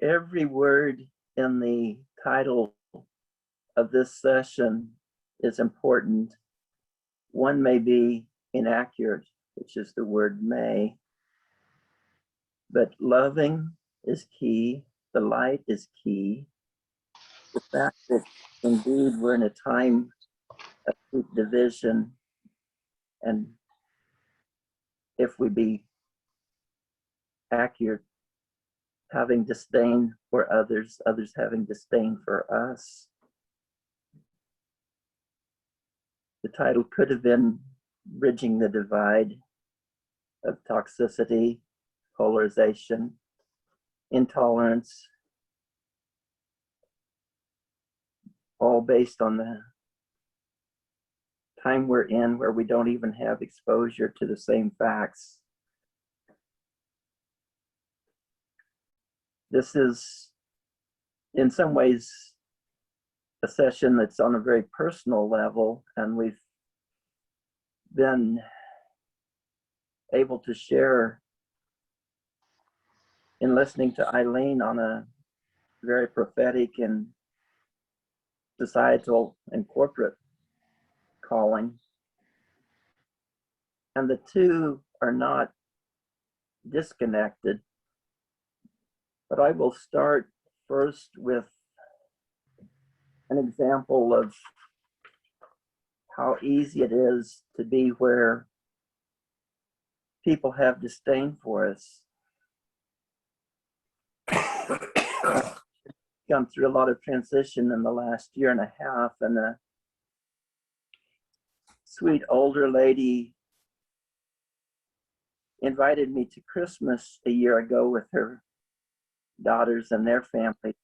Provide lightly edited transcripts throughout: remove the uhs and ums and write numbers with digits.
Every word in the title of this session is important. One may be inaccurate, which is the word may, but loving is key. The light is key. The fact that indeed we're in a time of deep division, and if we be accurate, having disdain for others, others having disdain for us. The title could have been Bridging the Divide of Toxicity, Polarization, Intolerance, all based on the time we're in where we don't even have exposure to the same facts. This is, in some ways, a session that's on a very personal level, and we've been able to share in listening to Eileen on a very prophetic and societal and corporate calling. And the two are not disconnected. But I will start first with an example of how easy it is to be where people have disdain for us. I've gone through a lot of transition in the last year and a half, and a sweet older lady invited me to Christmas a year ago with her daughters and their family.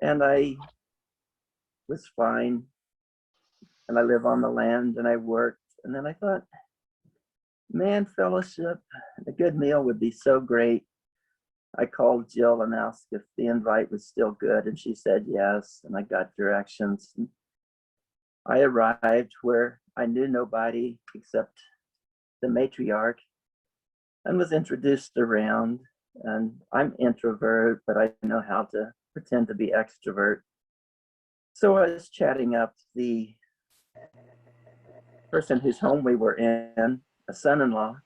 And I was fine, and I live on the land, and I worked. And then I thought, man, fellowship, a good meal would be so great. I called Jill and asked if the invite was still good, and she said yes, and I got directions. And I arrived where I knew nobody except the matriarch and was introduced around. And I'm introvert, but I know how to pretend to be extrovert. So I was chatting up the person whose home we were in, a son-in-law,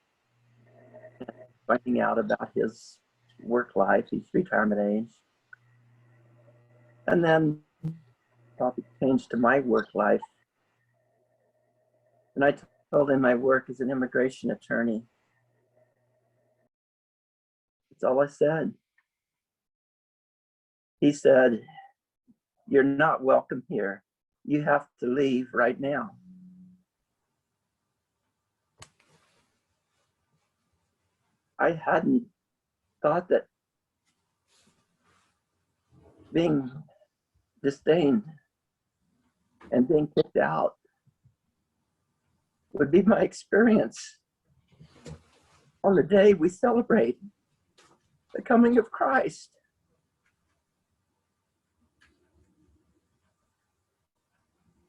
finding out about his work life. He's retirement age. And then the topic changed to my work life. And I told him my work as an immigration attorney. That's all I said. He said, "You're not welcome here. You have to leave right now." I hadn't thought that being disdained and being kicked out would be my experience on the day we celebrate the coming of Christ.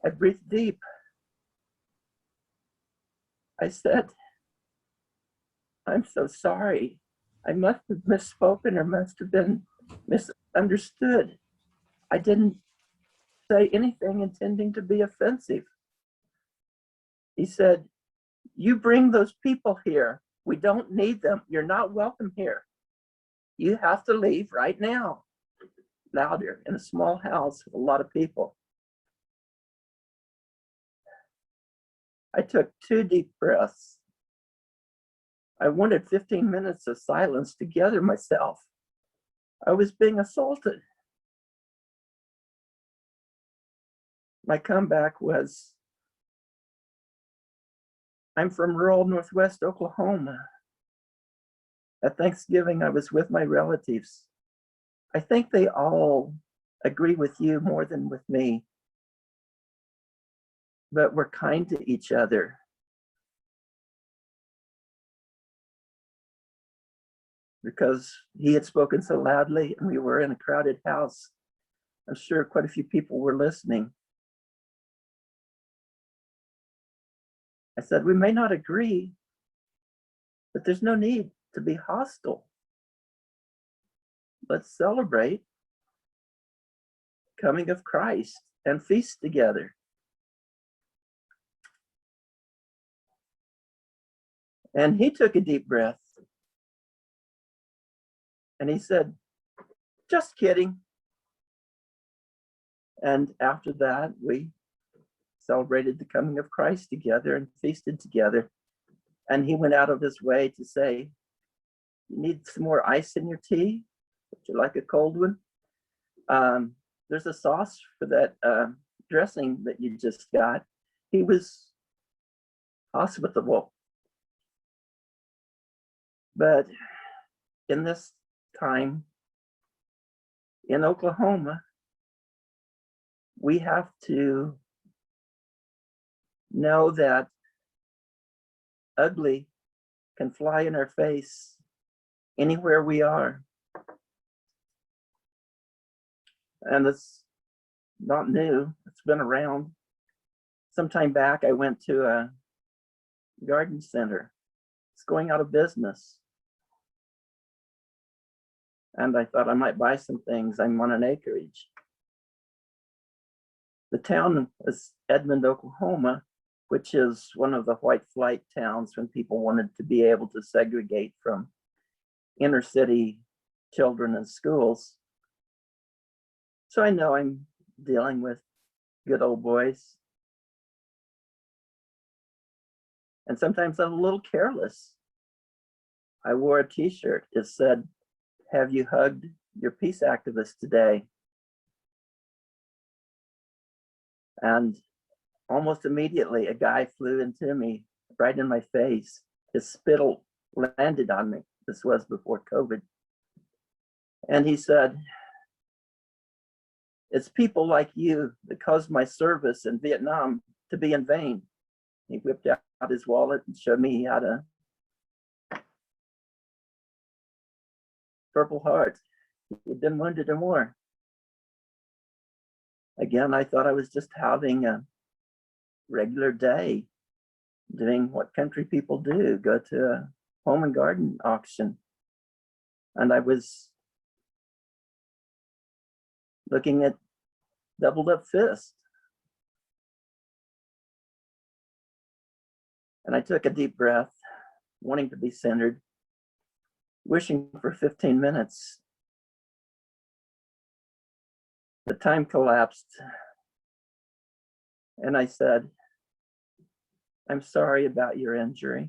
I breathed deep. I said, "I'm so sorry. I must have misspoken or must have been misunderstood. I didn't say anything intending to be offensive." He said, "You bring those people here. We don't need them. You're not welcome here. You have to leave right now." Louder, in a small house with a lot of people. I took 2 deep breaths. I wanted 15 minutes of silence to gather myself. I was being assaulted. My comeback was, "I'm from rural Northwest Oklahoma. At Thanksgiving, I was with my relatives. I think they all agree with you more than with me. But we're kind to each other." Because he had spoken so loudly and we were in a crowded house, I'm sure quite a few people were listening. I said, "We may not agree, but there's no need to be hostile." let's celebrate coming of Christ and feast together. And he took a deep breath and he said, just kidding. And after that, we celebrated the coming of Christ together and feasted together. And he went out of his way to say, you need some more ice in your tea? Would you like a cold one? There's a sauce for that dressing that you just got. He was hospitable. But in this time in Oklahoma, we have to know that ugly can fly in our face anywhere we are. And it's not new, it's been around. Some time back, I went to a garden center. It's going out of business. And I thought I might buy some things. I'm on an acreage. The town is Edmond, Oklahoma, which is one of the white flight towns when people wanted to be able to segregate from inner city children in schools. So I know I'm dealing with good old boys. And sometimes I'm a little careless. I wore a t-shirt. It said, have you hugged your peace activist today? And almost immediately, a guy flew into me, right in my face. His spittle landed on me. This was before COVID. And he said, it's people like you that caused my service in Vietnam to be in vain. He whipped out his wallet and showed me he had a Purple Heart. He'd been wounded in war. Again, I thought I was just having a regular day, doing what country people do, go to a home and garden auction. And I was looking at doubled up fist. And I took a deep breath, wanting to be centered, wishing for 15 minutes. The time collapsed. And I said, I'm sorry about your injury.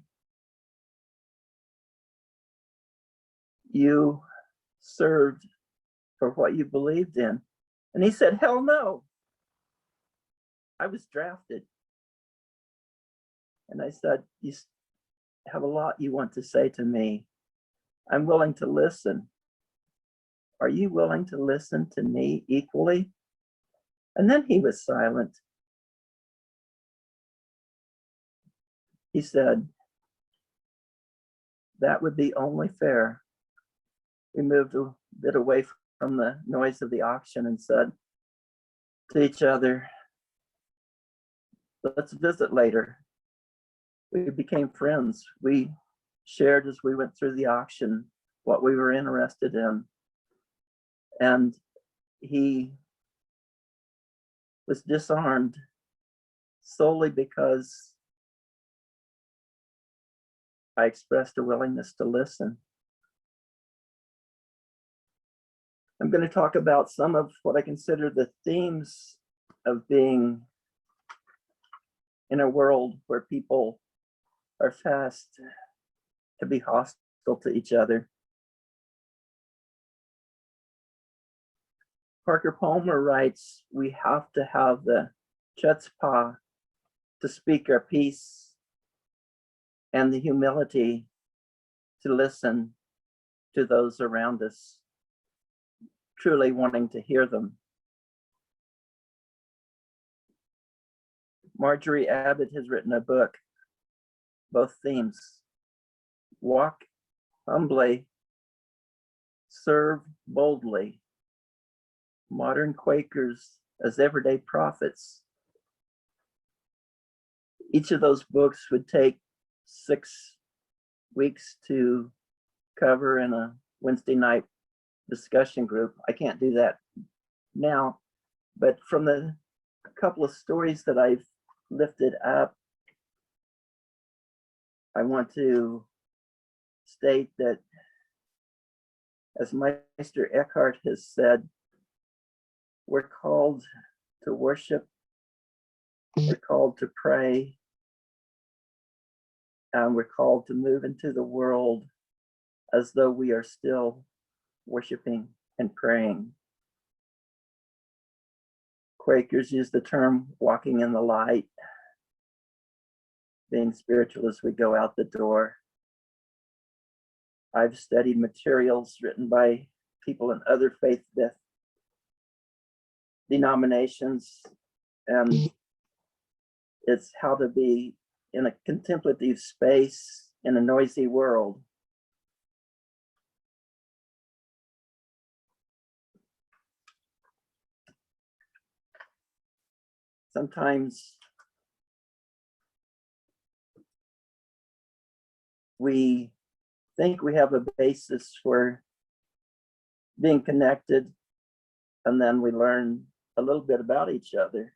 You served for what you believed in. And he said, hell no. I was drafted. And I said, you have a lot you want to say to me. I'm willing to listen. Are you willing to listen to me equally? And then he was silent. He said, that would be only fair. We moved a bit away from the noise of the auction and said to each other, let's visit later. We became friends. We shared as we went through the auction what we were interested in. And he was disarmed solely because I expressed a willingness to listen. I'm going to talk about some of what I consider the themes of being in a world where people are fast to be hostile to each other. Parker Palmer writes, we have to have the chutzpah to speak our piece and the humility to listen to those around us, truly wanting to hear them. Marjorie Abbott has written a book, both themes, walk humbly, serve boldly, modern Quakers as everyday prophets. Each of those books would take 6 weeks to cover in a Wednesday night discussion group. I can't do that now, but from the couple of stories that I've lifted up, I want to state that, as Meister Eckhart has said, we're called to worship, we're called to pray, and we're called to move into the world as though we are still worshiping and praying. Quakers use the term walking in the light, being spiritual as we go out the door. I've studied materials written by people in other faith denominations, and it's how to be in a contemplative space in a noisy world. Sometimes we think we have a basis for being connected, and then we learn a little bit about each other.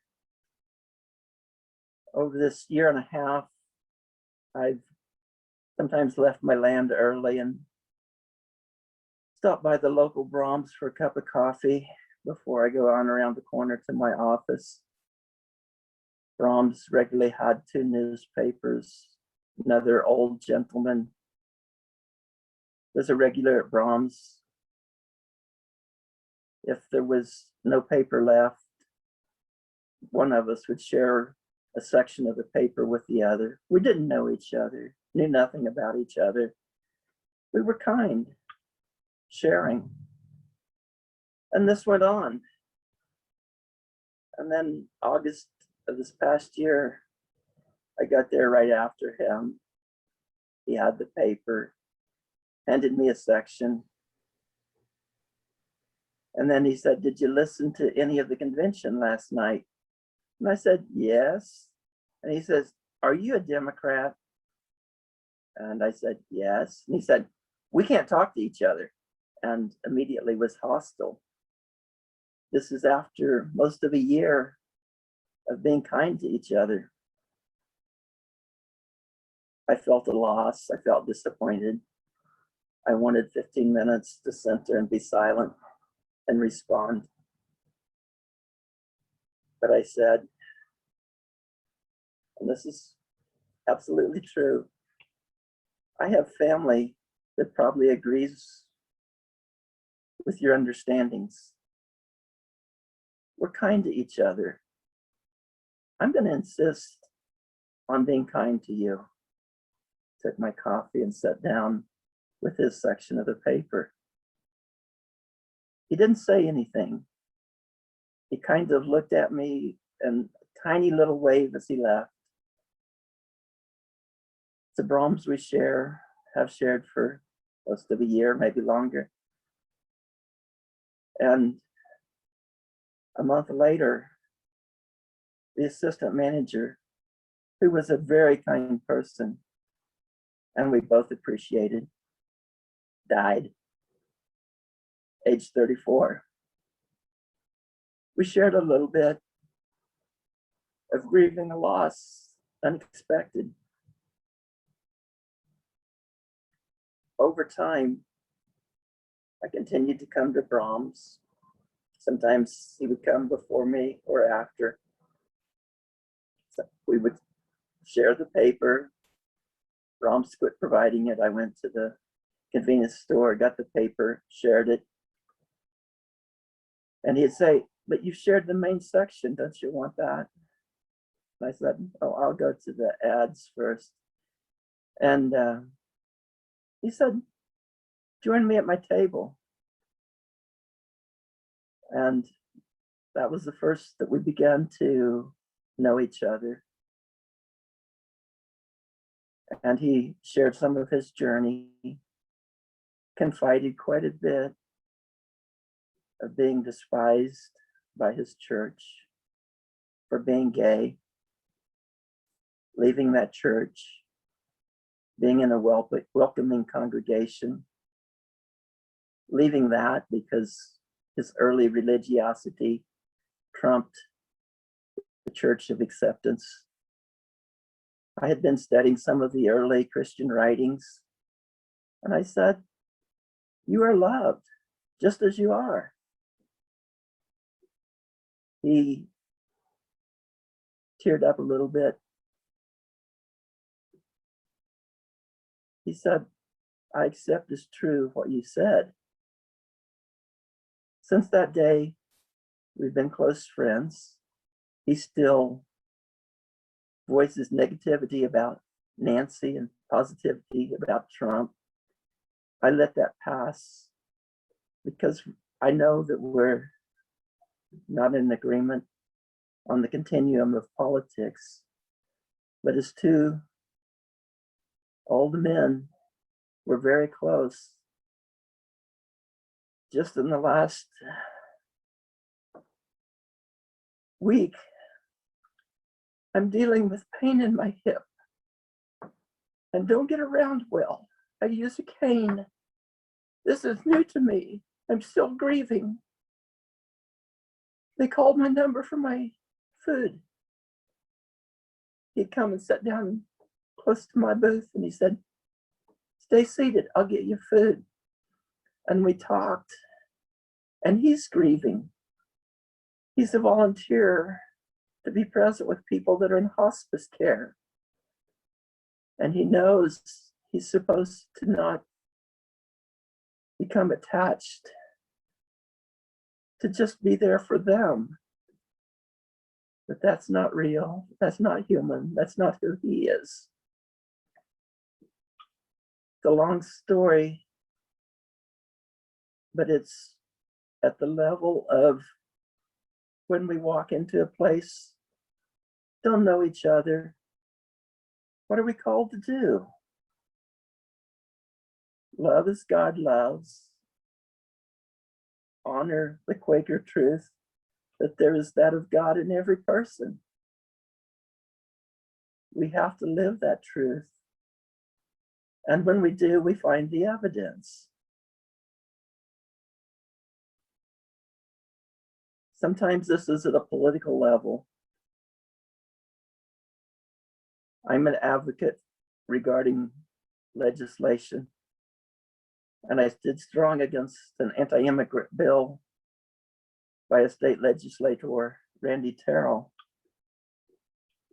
Over this year and a half, I've sometimes left my land early and stopped by the local Brahms for a cup of coffee before I go on around the corner to my office. Brahms regularly had 2 newspapers. Another old gentleman was a regular at Brahms. If there was no paper left, one of us would share a section of the paper with the other. We didn't know each other, knew nothing about each other. We were kind, sharing. And this went on. And then August of this past year, I got there right after him. He had the paper, handed me a section. And then he said, "Did you listen to any of the convention last night?" And I said, "Yes." And he says, "Are you a Democrat?" And I said, "Yes." And he said, "We can't talk to each other," and immediately was hostile. This is after most of a year of being kind to each other. I felt a loss. I felt disappointed. I wanted 15 minutes to center and be silent and respond. But I said, and this is absolutely true, I have family that probably agrees with your understandings. We're kind to each other. I'm going to insist on being kind to you. Took my coffee and sat down with his section of the paper. He didn't say anything. He kind of looked at me and a tiny little wave as he left. The Brahms we have shared for most of a year, maybe longer. And a month later, the assistant manager, who was a very kind person, and we both appreciated, died, age 34. We shared a little bit of grieving a loss, unexpected. Over time, I continued to come to Brahms. Sometimes he would come before me or after. So we would share the paper. Brahms quit providing it. I went to the convenience store, got the paper, shared it. And he'd say, "But you shared the main section, don't you want that?" And I said, "Oh, I'll go to the ads first." And he said, "Join me at my table." And that was the first that we began to know each other. And he shared some of his journey, confided quite a bit of being despised by his church for being gay, leaving that church, being in a welcoming congregation, leaving that because his early religiosity trumped the Church of Acceptance. I had been studying some of the early Christian writings, and I said, "You are loved just as you are." He teared up a little bit. He said, "I accept as true what you said." Since that day, we've been close friends. He still voices negativity about Nancy and positivity about Trump. I let that pass because I know that we're not in agreement on the continuum of politics, but as two old men, we're very close. Just in the last week, I'm dealing with pain in my hip and don't get around well. I use a cane. This is new to me. I'm still grieving. They called my number for my food. He'd come and sat down close to my booth and he said, "Stay seated, I'll get you food." And we talked, and he's grieving. He's a volunteer to be present with people that are in hospice care. And he knows he's supposed to not become attached, to just be there for them. But that's not real. That's not human. That's not who he is. It's a long story, but it's at the level of when we walk into a place, don't know each other. What are we called to do? Love as God loves. Honor the Quaker truth that there is that of God in every person. We have to live that truth. And when we do, we find the evidence. Sometimes this is at a political level. I'm an advocate regarding legislation, and I stood strong against an anti-immigrant bill by a state legislator, Randy Terrell.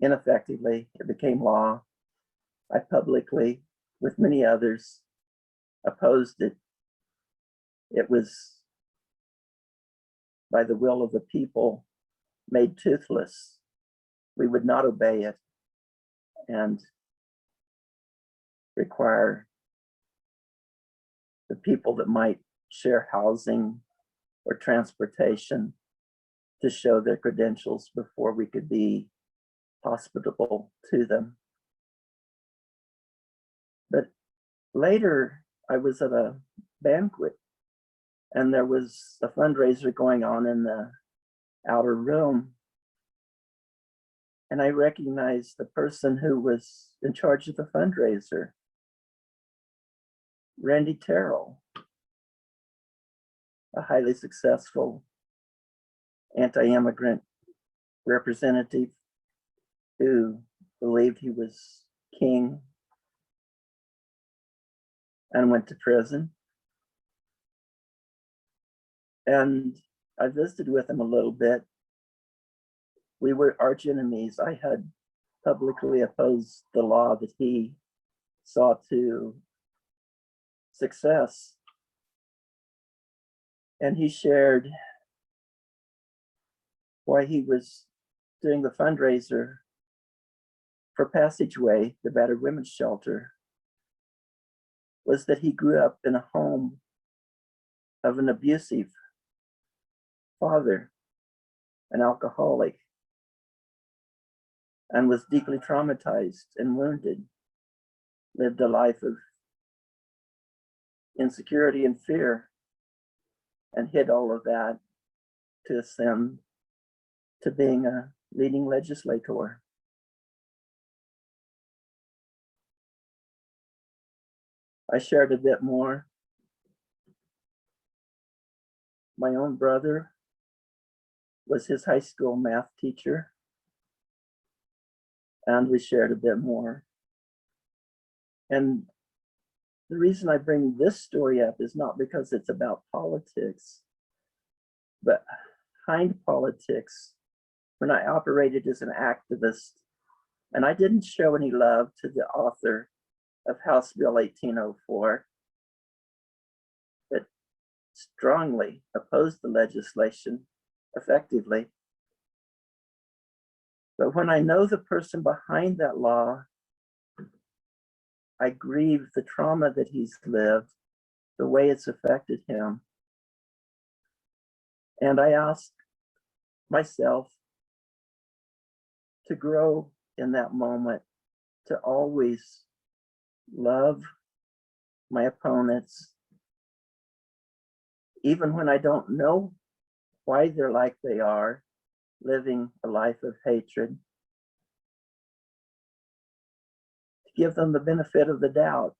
Ineffectively, it became law. I publicly, with many others, opposed it. It was, by the will of the people, made toothless. We would not obey it and require the people that might share housing or transportation to show their credentials before we could be hospitable to them. But later, I was at a banquet and there was a fundraiser going on in the outer room. And I recognized the person who was in charge of the fundraiser, Randy Terrell, a highly successful anti-immigrant representative who believed he was king and went to prison. And I visited with him a little bit. We were arch enemies. I had publicly opposed the law that he saw to success. And he shared why he was doing the fundraiser for Passageway, the battered women's shelter, was that he grew up in a home of an abusive father, an alcoholic, and was deeply traumatized and wounded, lived a life of insecurity and fear, and hid all of that to ascend to being a leading legislator. I shared a bit more My own brother was his high school math teacher, and we shared a bit more. And the reason I bring this story up is not because it's about politics, but behind politics, when I operated as an activist, and I didn't show any love to the author of House Bill 1804, but strongly opposed the legislation effectively. But when I know the person behind that law, I grieve the trauma that he's lived, the way it's affected him. And I ask myself to grow in that moment, to always love my opponents, even when I don't know why they're like they are, living a life of hatred, to give them the benefit of the doubt.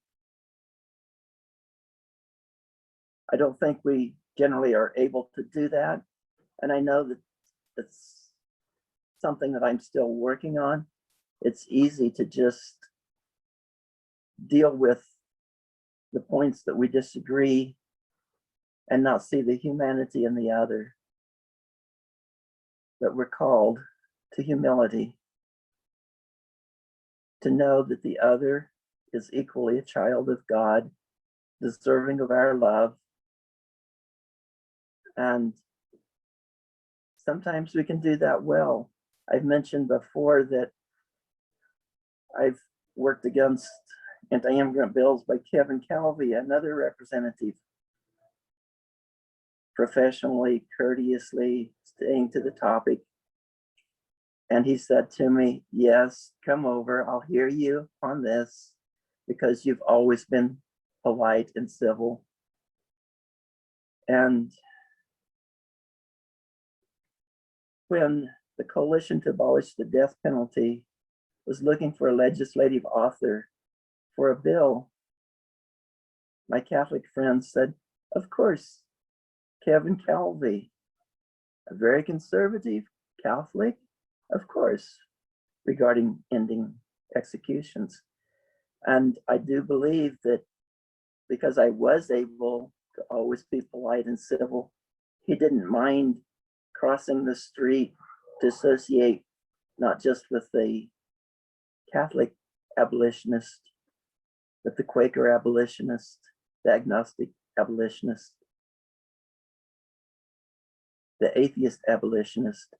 I don't think we generally are able to do that. And I know that it's something that I'm still working on. It's easy to just deal with the points that we disagree and not see the humanity in the other. But we're called to humility, to know that the other is equally a child of God, deserving of our love. And sometimes we can do that well. I've mentioned before that I've worked against anti-immigrant bills by Kevin Calvey, another representative, professionally, courteously, staying to the topic. And he said to me, yes, come over, I'll hear you on this, because you've always been polite and civil. And when the Coalition to Abolish the Death Penalty was looking for a legislative author for a bill, my Catholic friends said, of course, Kevin Calvey, a very conservative Catholic, of course, regarding ending executions. And I do believe that because I was able to always be polite and civil, he didn't mind crossing the street to associate not just with the Catholic abolitionist, but the Quaker abolitionist, the agnostic abolitionist, the atheist abolitionist.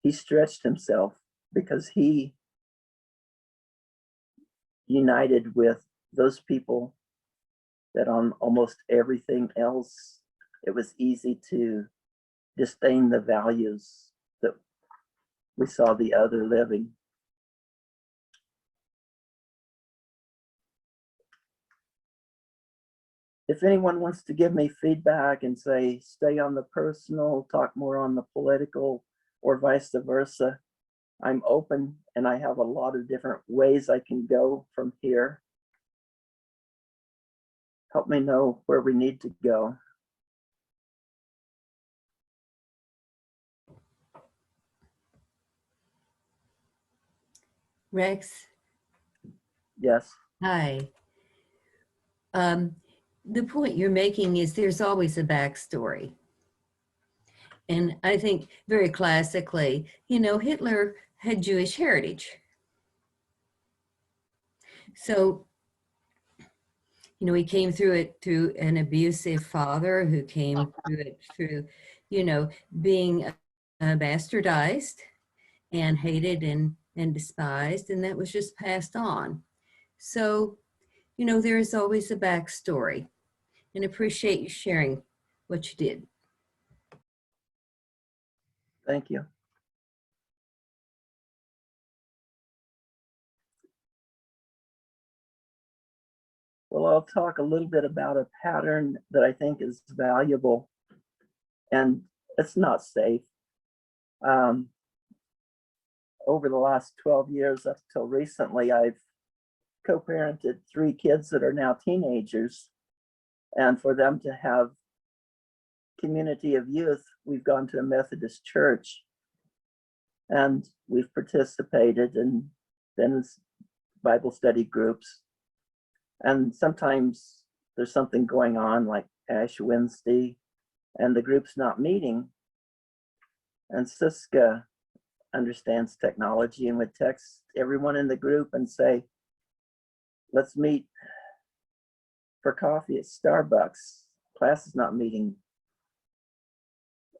He stretched himself because he united with those people that on almost everything else, it was easy to disdain the values that we saw the other living. If anyone wants to give me feedback and say, stay on the personal, talk more on the political, or vice versa, I'm open and I have a lot of different ways I can go from here. Help me know where we need to go. Rex? Yes. Hi. The point you're making is there's always a backstory. And I think very classically, you know, Hitler had Jewish heritage. So, you know, he came through it through an abusive father who came through it through, you know, being bastardized and hated and despised, and that was just passed on. So, you know, there is always a backstory, and appreciate you sharing what you did. Thank you. Well, I'll talk a little bit about a pattern that I think is valuable, and it's not safe. Over the last 12 years up till recently, I've co-parented 3 kids that are now teenagers, and for them to have community of youth, we've gone to a Methodist church and we've participated in Bible study groups. And sometimes there's something going on like Ash Wednesday and the group's not meeting. And Siska understands technology and would text everyone in the group and say, let's meet for coffee at Starbucks. Class is not meeting.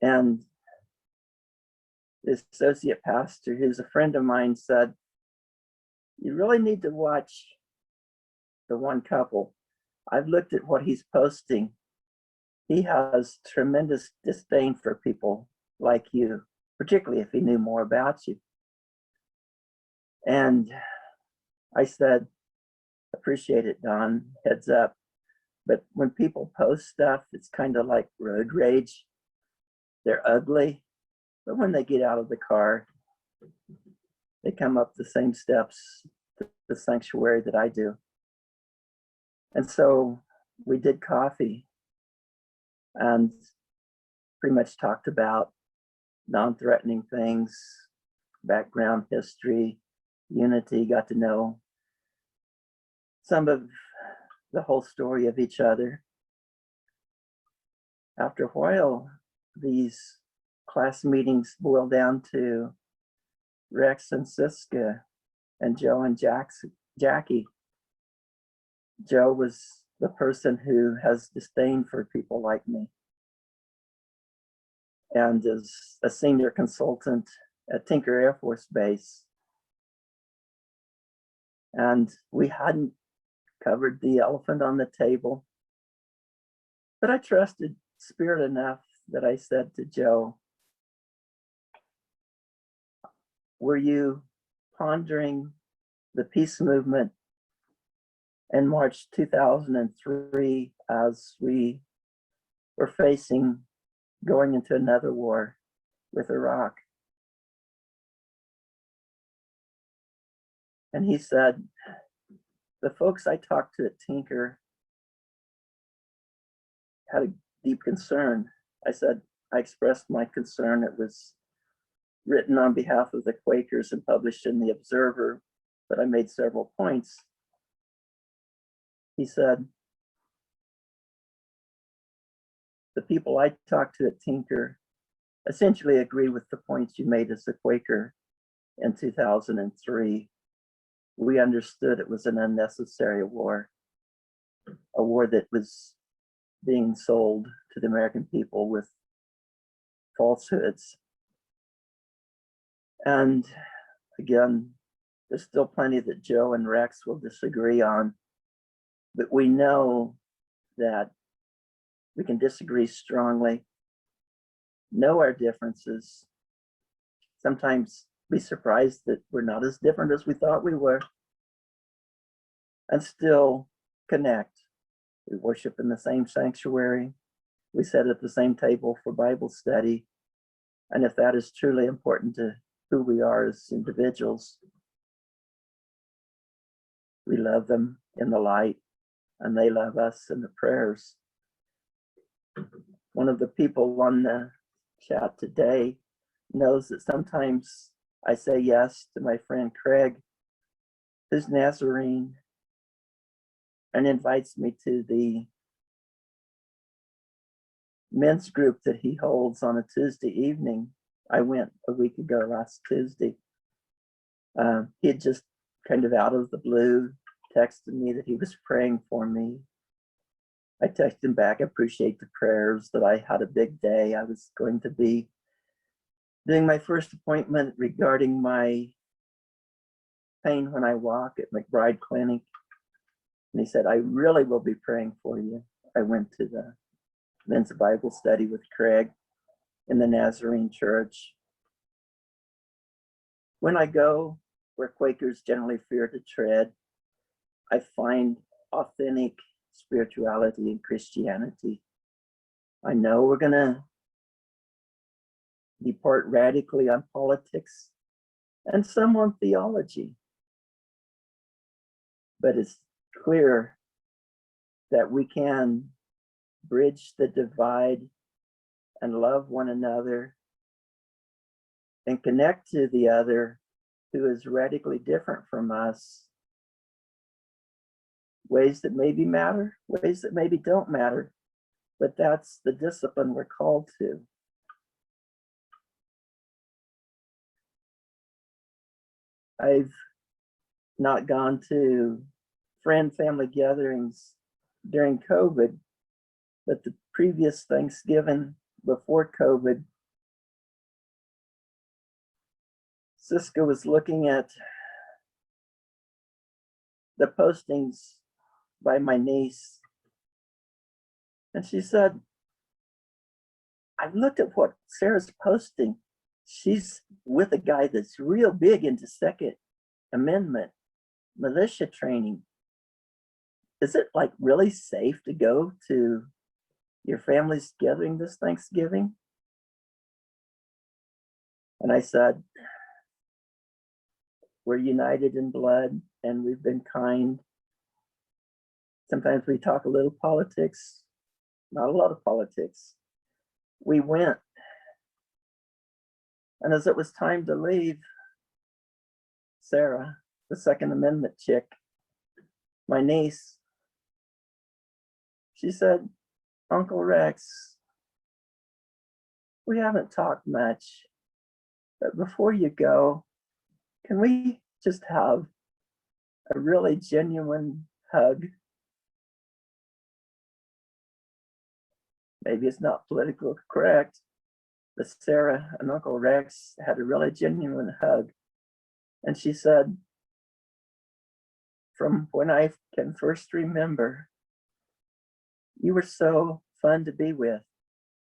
And the associate pastor, who's a friend of mine, said, you really need to watch the one couple. I've looked at what he's posting. He has tremendous disdain for people like you, particularly if he knew more about you. And I said, appreciate it, Don, heads up. But when people post stuff, it's kind of like road rage. They're ugly, but when they get out of the car, they come up the same steps to the sanctuary that I do. And so we did coffee and pretty much talked about non-threatening things, background history, unity, got to know some of the whole story of each other. After a while, these class meetings boiled down to Rex and Siska and Joe and Jackie. Joe was the person who has disdain for people like me and is a senior consultant at Tinker Air Force Base. And we hadn't covered the elephant on the table, but I trusted Spirit enough that I said to Joe, were you pondering the peace movement in March 2003 as we were facing going into another war with Iraq? And he said, the folks I talked to at Tinker had a deep concern. I said, I expressed my concern. It was written on behalf of the Quakers and published in the Observer, but I made several points. He said, the people I talked to at Tinker essentially agree with the points you made as a Quaker in 2003. We understood it was an unnecessary war, a war that was being sold to the American people with falsehoods. And again, there's still plenty that Joe and Rex will disagree on, but we know that we can disagree strongly, know our differences, sometimes be surprised that we're not as different as we thought we were, and still connect. We worship in the same sanctuary. We sit at the same table for Bible study. And if that is truly important to who we are as individuals, we love them in the light and they love us in the prayers. One of the people on the chat today knows that sometimes I say yes to my friend Craig, who's Nazarene, and invites me to the men's group that he holds on a Tuesday evening. I went a week ago last Tuesday. He had just kind of out of the blue texted me that he was praying for me. I texted him back, I appreciate the prayers, that I had a big day. I was going to be doing my first appointment regarding my pain when I walk at McBride Clinic. And he said, I really will be praying for you. I went to the men's Bible study with Craig in the Nazarene Church. When I go where Quakers generally fear to tread, I find authentic spirituality and Christianity. I know we're going to depart radically on politics and some on theology, but it's clear that we can bridge the divide and love one another and connect to the other who is radically different from us. Ways that maybe matter, ways that maybe don't matter, but that's the discipline we're called to. I've not gone to family gatherings during COVID, but the previous Thanksgiving before COVID, Siska was looking at the postings by my niece, and she said, I've looked at what Sarah's posting. She's with a guy that's real big into Second Amendment, militia training. Is it like really safe to go to your family's gathering this Thanksgiving? And I said, we're united in blood and we've been kind. Sometimes we talk a little politics, not a lot of politics. We went. And as it was time to leave, Sarah, the Second Amendment chick, my niece, she said, Uncle Rex, we haven't talked much, but before you go, can we just have a really genuine hug? Maybe it's not politically correct, but Sarah and Uncle Rex had a really genuine hug. And she said, from when I can first remember, you were so fun to be with.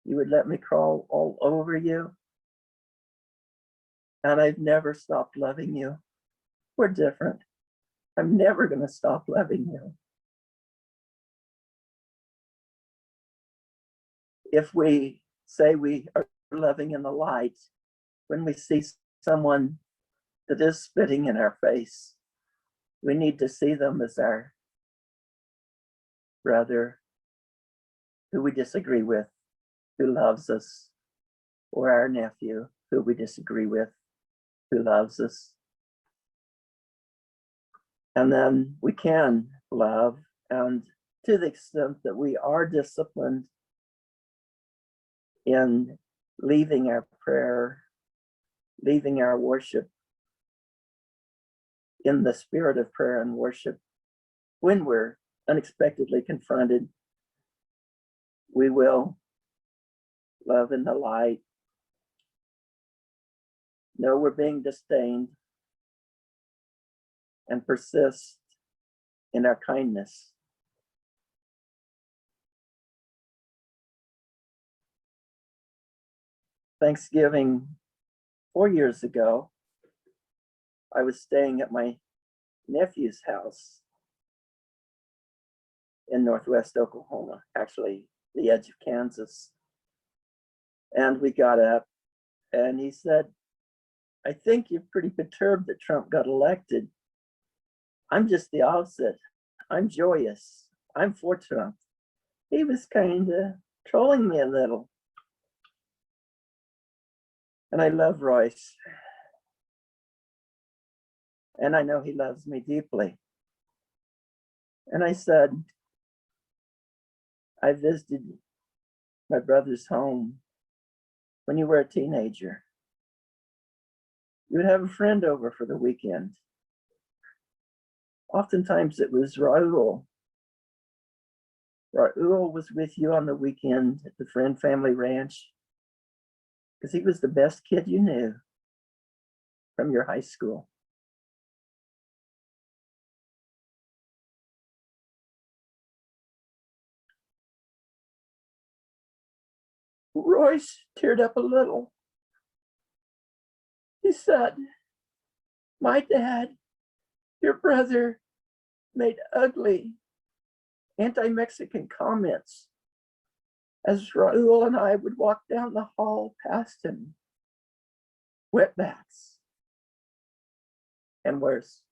You would let me crawl all over you. And I've never stopped loving you. We're different. I'm never going to stop loving you. If we say we are loving in the light, when we see someone that is spitting in our face, we need to see them as our brother who we disagree with, who loves us, or our nephew who we disagree with, who loves us. And then we can love, and to the extent that we are disciplined in leaving our prayer, leaving our worship in the spirit of prayer and worship, when we're unexpectedly confronted, we will love in the light, know we're being disdained, and persist in our kindness. Thanksgiving 4 years ago, I was staying at my nephew's house in Northwest Oklahoma, actually the edge of Kansas. And we got up and he said, I think you're pretty perturbed that Trump got elected. I'm just the opposite. I'm joyous. I'm for Trump. He was kind of trolling me a little. And I love Royce. And I know he loves me deeply. And I said, I visited my brother's home when you were a teenager. You would have a friend over for the weekend. Oftentimes it was Raul. Raul was with you on the weekend at the Friend Family Ranch because he was the best kid you knew from your high school. Royce teared up a little. He said, my dad, your brother, made ugly anti-Mexican comments as Raul and I would walk down the hall past him. Wetbacks and worse.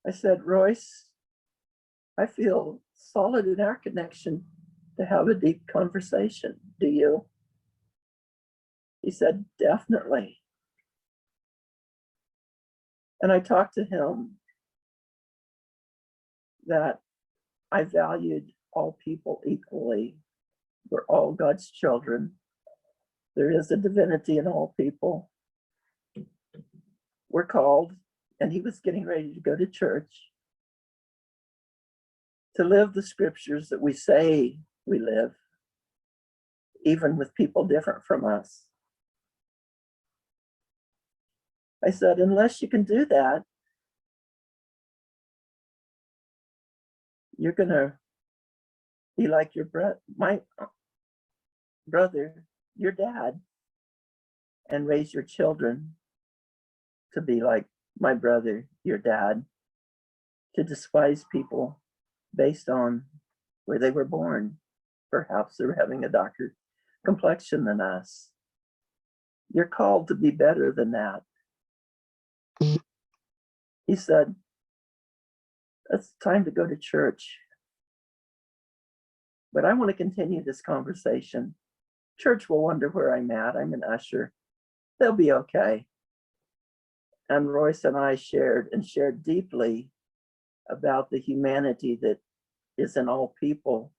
I said, Royce, I feel solid in our connection to have a deep conversation. Do you? He said, definitely. And I talked to him that I valued all people equally. We're all God's children. There is a divinity in all people. We're called, and he was getting ready to go to church, to live the scriptures that we say we live, even with people different from us. I said, unless you can do that, you're gonna be like my brother, your dad, and raise your children to be like my brother, your dad, to despise people based on where they were born. Perhaps they're having a darker complexion than us. You're called to be better than that. He said, it's time to go to church. But I want to continue this conversation. Church will wonder where I'm at. I'm an usher. They'll be okay. And Royce and I shared deeply about the humanity that is in all people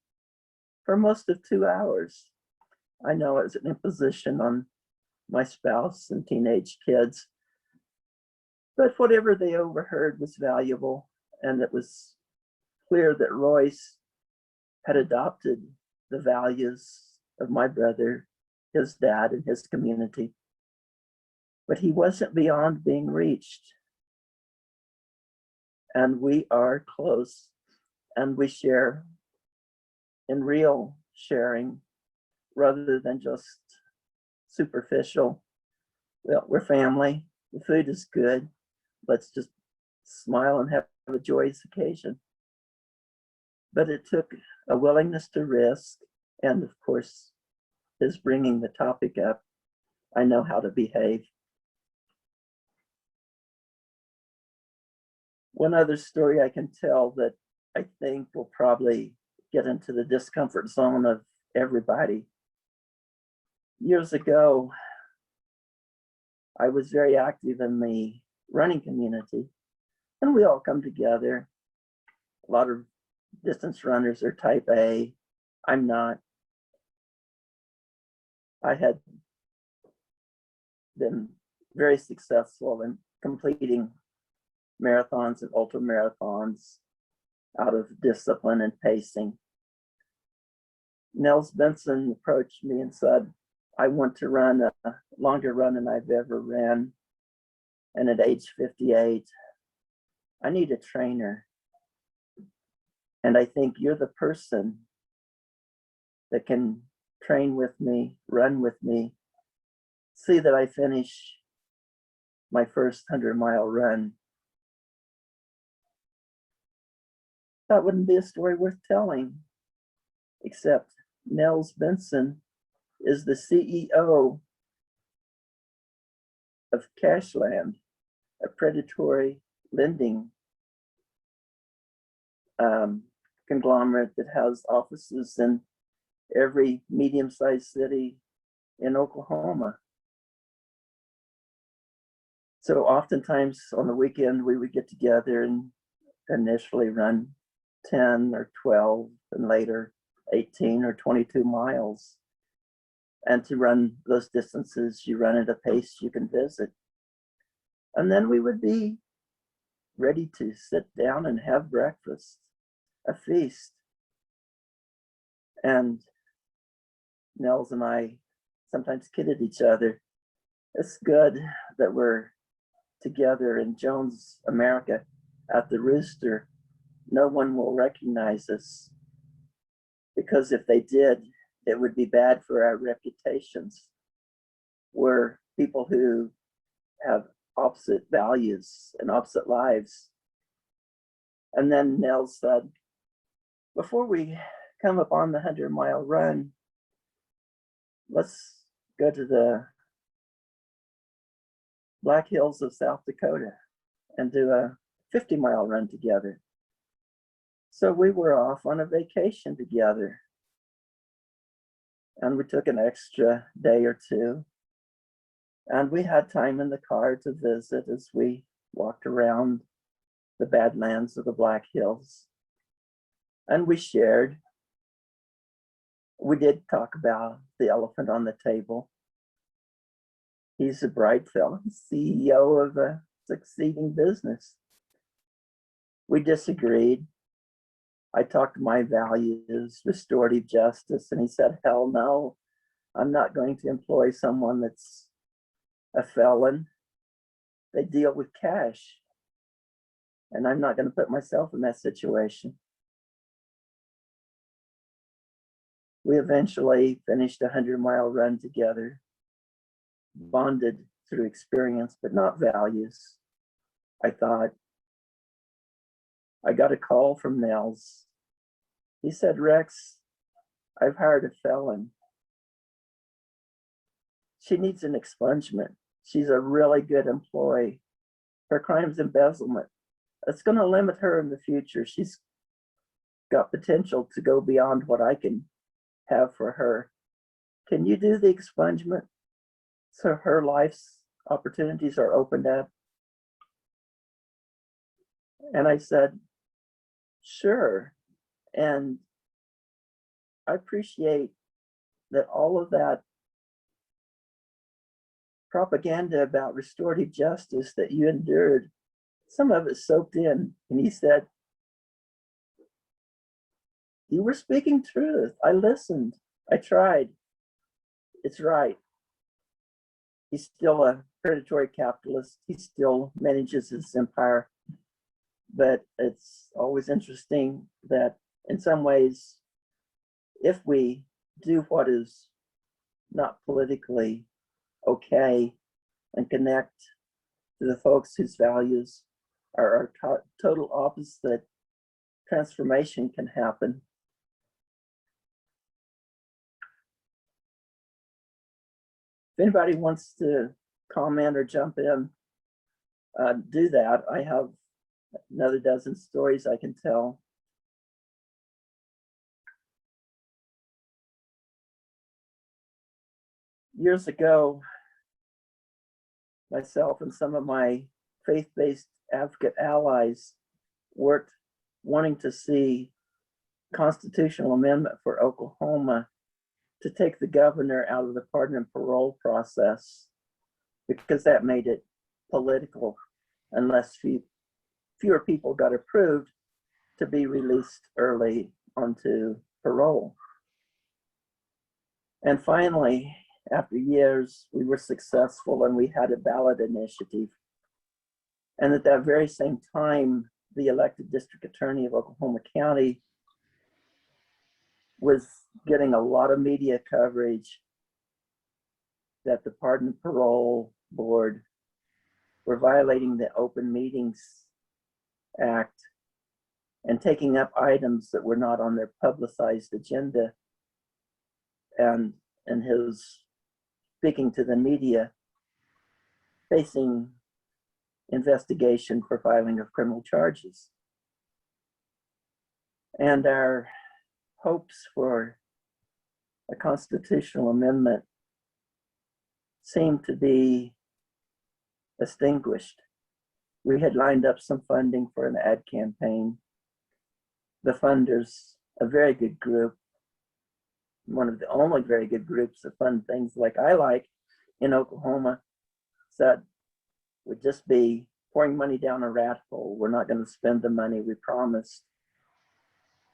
for most of 2 hours. I know it's an imposition on my spouse and teenage kids, but whatever they overheard was valuable, and it was clear that Royce had adopted the values of my brother, his dad, and his community. But he wasn't beyond being reached. And we are close, and we share in real sharing rather than just superficial. Well, we're family. The food is good. Let's just smile and have a joyous occasion. But it took a willingness to risk, and of course, his bringing the topic up. I know how to behave. One other story I can tell that I think will probably get into the discomfort zone of everybody. Years ago, I was very active in the running community, and we all come together. A lot of distance runners are type A. I'm not. I had been very successful in completing marathons and ultra marathons out of discipline and pacing. Nels Benson approached me and said, I want to run a longer run than I've ever ran. And at age 58, I need a trainer. And I think you're the person that can train with me, run with me, see that I finish my first 100-mile run. That wouldn't be a story worth telling, except Nels Benson is the CEO of Cashland, a predatory lending conglomerate that has offices in every medium-sized city in Oklahoma. So oftentimes on the weekend, we would get together and initially run 10 or 12 and later 18 or 22 miles. And to run those distances, you run at a pace you can visit. And then we would be ready to sit down and have breakfast, a feast. And Nels and I sometimes kidded each other. It's good that we're together in Jones, America at the Rooster. No one will recognize us, because if they did, it would be bad for our reputations. We're people who have opposite values and opposite lives. And then Nels said, before we come up on the 100-mile run, let's go to the Black Hills of South Dakota and do a 50-mile run together. So we were off on a vacation together. and we took an extra day or two. And we had time in the car to visit as we walked around the Badlands of the Black Hills. And we shared. We did talk about the elephant on the table. He's a bright fellow, CEO of a succeeding business. We disagreed. I talked my values, restorative justice, and he said, hell no, I'm not going to employ someone that's a felon. They deal with cash, and I'm not going to put myself in that situation. We eventually finished a 100-mile run together, bonded through experience, but not values. I thought. I got a call from Nels. He said, Rex, I've hired a felon. She needs an expungement. She's a really good employee. Her crime's embezzlement. It's going to limit her in the future. She's got potential to go beyond what I can have for her. Can you do the expungement so her life's opportunities are opened up? And I said, sure. And I appreciate that all of that propaganda about restorative justice that you endured, some of it soaked in. And he said, you were speaking truth. I listened. I tried. It's right. He's still a predatory capitalist. He still manages his empire. But it's always interesting that in some ways, if we do what is not politically okay and connect to the folks whose values are total opposite, transformation can happen. If anybody wants to comment or jump in, do that. I have another dozen stories I can tell. Years ago, myself and some of my faith-based advocate allies worked wanting to see constitutional amendment for Oklahoma to take the governor out of the pardon and parole process, because that made it political unless fewer people got approved to be released early onto parole. And finally, after years, we were successful and we had a ballot initiative. And at that very same time, the elected district attorney of Oklahoma County was getting a lot of media coverage that the Pardon and Parole Board were violating the Open Meetings Act and taking up items that were not on their publicized agenda. And his speaking to the media, facing investigation for filing of criminal charges. And our hopes for a constitutional amendment seemed to be extinguished. We had lined up some funding for an ad campaign. The funders, a very good group, one of the only very good groups that fund things like I like in Oklahoma, said would just be pouring money down a rat hole. We're not going to spend the money we promised.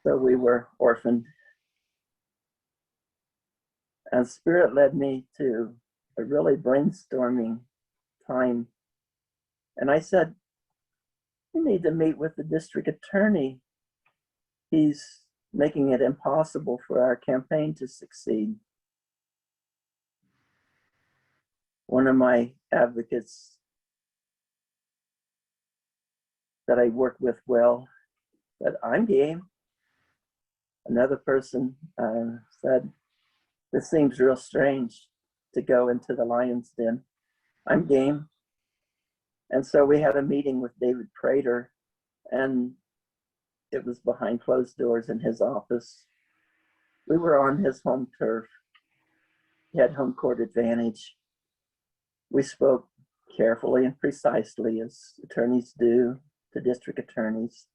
So we were orphaned. And Spirit led me to a really brainstorming time. And I said, we need to meet with the district attorney. He's making it impossible for our campaign to succeed. One of my advocates that I work with well said, I'm game. Another person said, this seems real strange to go into the lion's den. I'm game. And so we had a meeting with David Prater, and it was behind closed doors in his office. We were on his home turf. He had home court advantage. We spoke carefully and precisely, as attorneys do to district attorneys.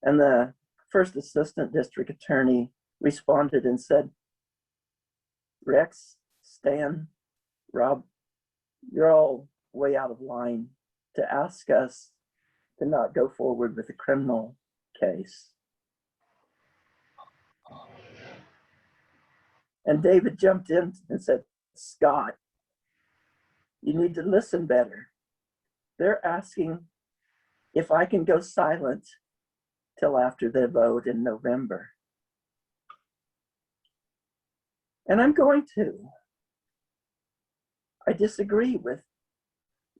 And the first assistant district attorney responded and said, Rex, Stan, Rob, you're all way out of line to ask us to not go forward with a criminal case. And David jumped in and said, Scott, you need to listen better. They're asking if I can go silent till after the vote in November. And I'm going to. I disagree with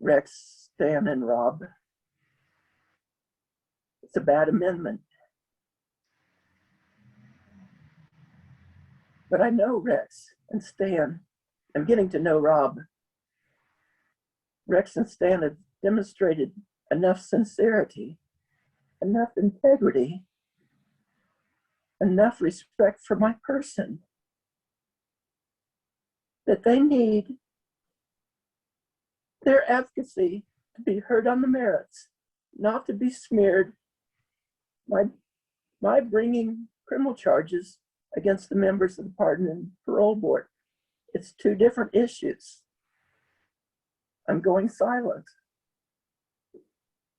Rex, Stan, and Rob. It's a bad amendment. But I know Rex and Stan. I'm getting to know Rob. Rex and Stan have demonstrated enough sincerity, enough integrity, enough respect for my person that they need their advocacy to be heard on the merits, not to be smeared by bringing criminal charges against the members of the Pardon and Parole Board. It's two different issues. I'm going silent.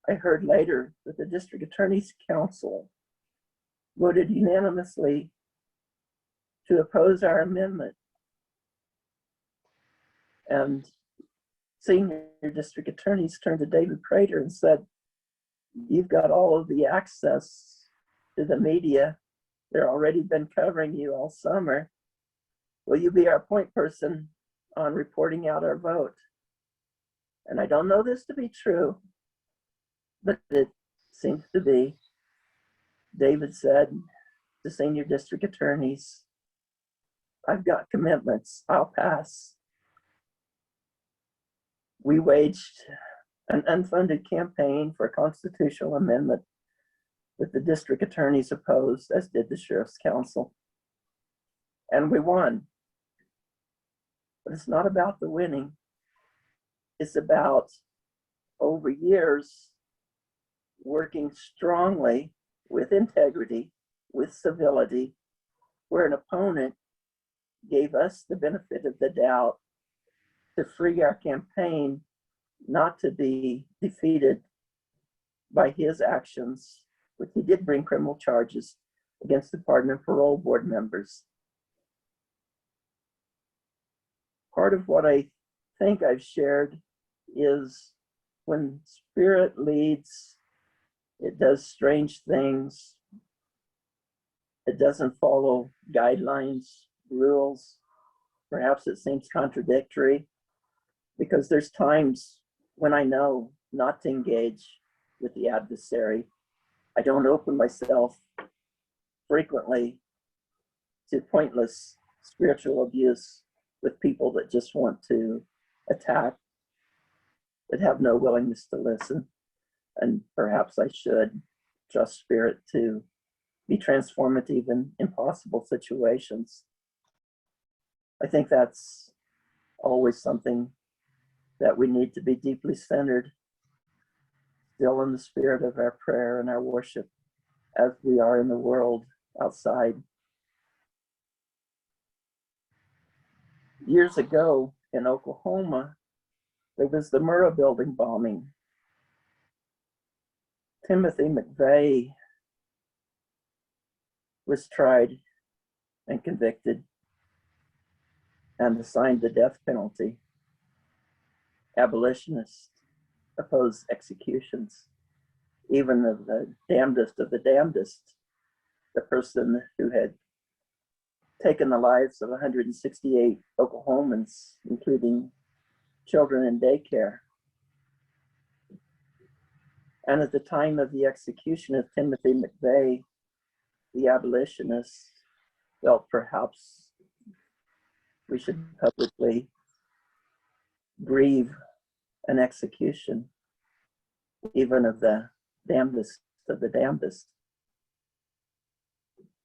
I heard later that the District Attorney's Council voted unanimously to oppose our amendment. And senior district attorneys turned to David Prater and said, you've got all of the access to the media. They're already been covering you all summer. Will you be our point person on reporting out our vote? And I don't know this to be true, but it seems to be. David said to senior district attorneys, I've got commitments, I'll pass. We waged an unfunded campaign for a constitutional amendment that the district attorneys opposed, as did the Sheriff's Council. And we won. But it's not about the winning. It's about, over years, working strongly with integrity, with civility, where an opponent gave us the benefit of the doubt to free our campaign not to be defeated by his actions, which he did bring criminal charges against the Pardon and Parole Board members. Part of what I think I've shared is when Spirit leads, it does strange things. It doesn't follow guidelines, rules. Perhaps it seems contradictory, because there's times when I know not to engage with the adversary. I don't open myself frequently to pointless spiritual abuse with people that just want to attack, that have no willingness to listen. And perhaps I should trust Spirit to be transformative in impossible situations. I think that's always something that we need to be deeply centered, still in the spirit of our prayer and our worship as we are in the world outside. Years ago in Oklahoma, there was the Murrah building bombing. Timothy McVeigh was tried and convicted and assigned the death penalty. Abolitionists opposed executions, even of the damnedest of the damnedest, the person who had taken the lives of 168 Oklahomans, including children in daycare. And at the time of the execution of Timothy McVeigh, the abolitionists felt perhaps we should publicly grieve an execution, even of the damnedest of the damnedest.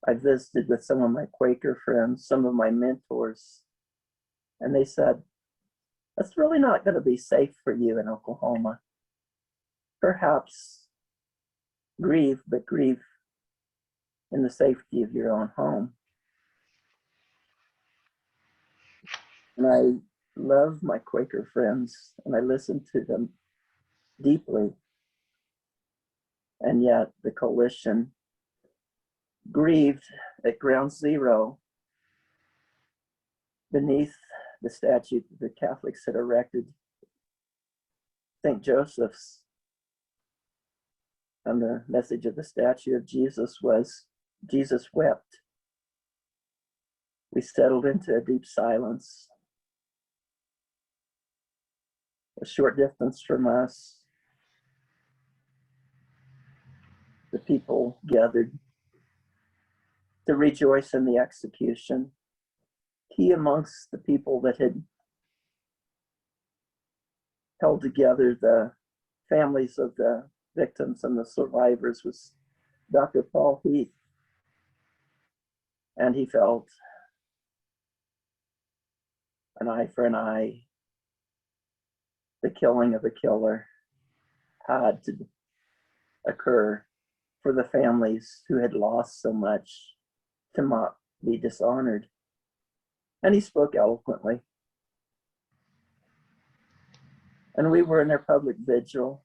I visited with some of my Quaker friends, some of my mentors And they said, "That's really not going to be safe for you in Oklahoma. Perhaps grieve, but grieve in the safety of your own home." And I love my Quaker friends, and I listen to them deeply. And yet the coalition grieved at ground zero beneath the statue that the Catholics had erected, St. Joseph's. And the message of the statue of Jesus was, "Jesus wept." We settled into a deep silence. A short distance from us, the people gathered to rejoice in the execution. He amongst the people that had held together the families of the victims and the survivors was Dr. Paul Heath. And he felt an eye for an eye. The killing of a killer had to occur for the families who had lost so much to not be dishonored. And he spoke eloquently. And we were in their public vigil.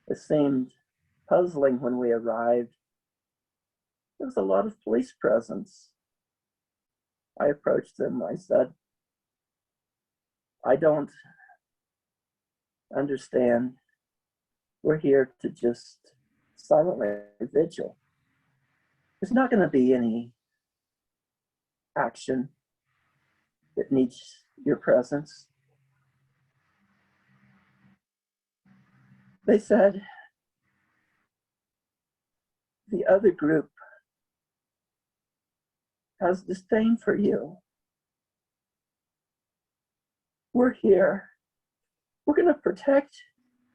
It seemed puzzling when we arrived. There was a lot of police presence. I approached them. I said, "I don't understand. We're here to just silently vigil. There's not going to be any action that needs your presence." They said, "The other group has disdain for you. We're here. We're going to protect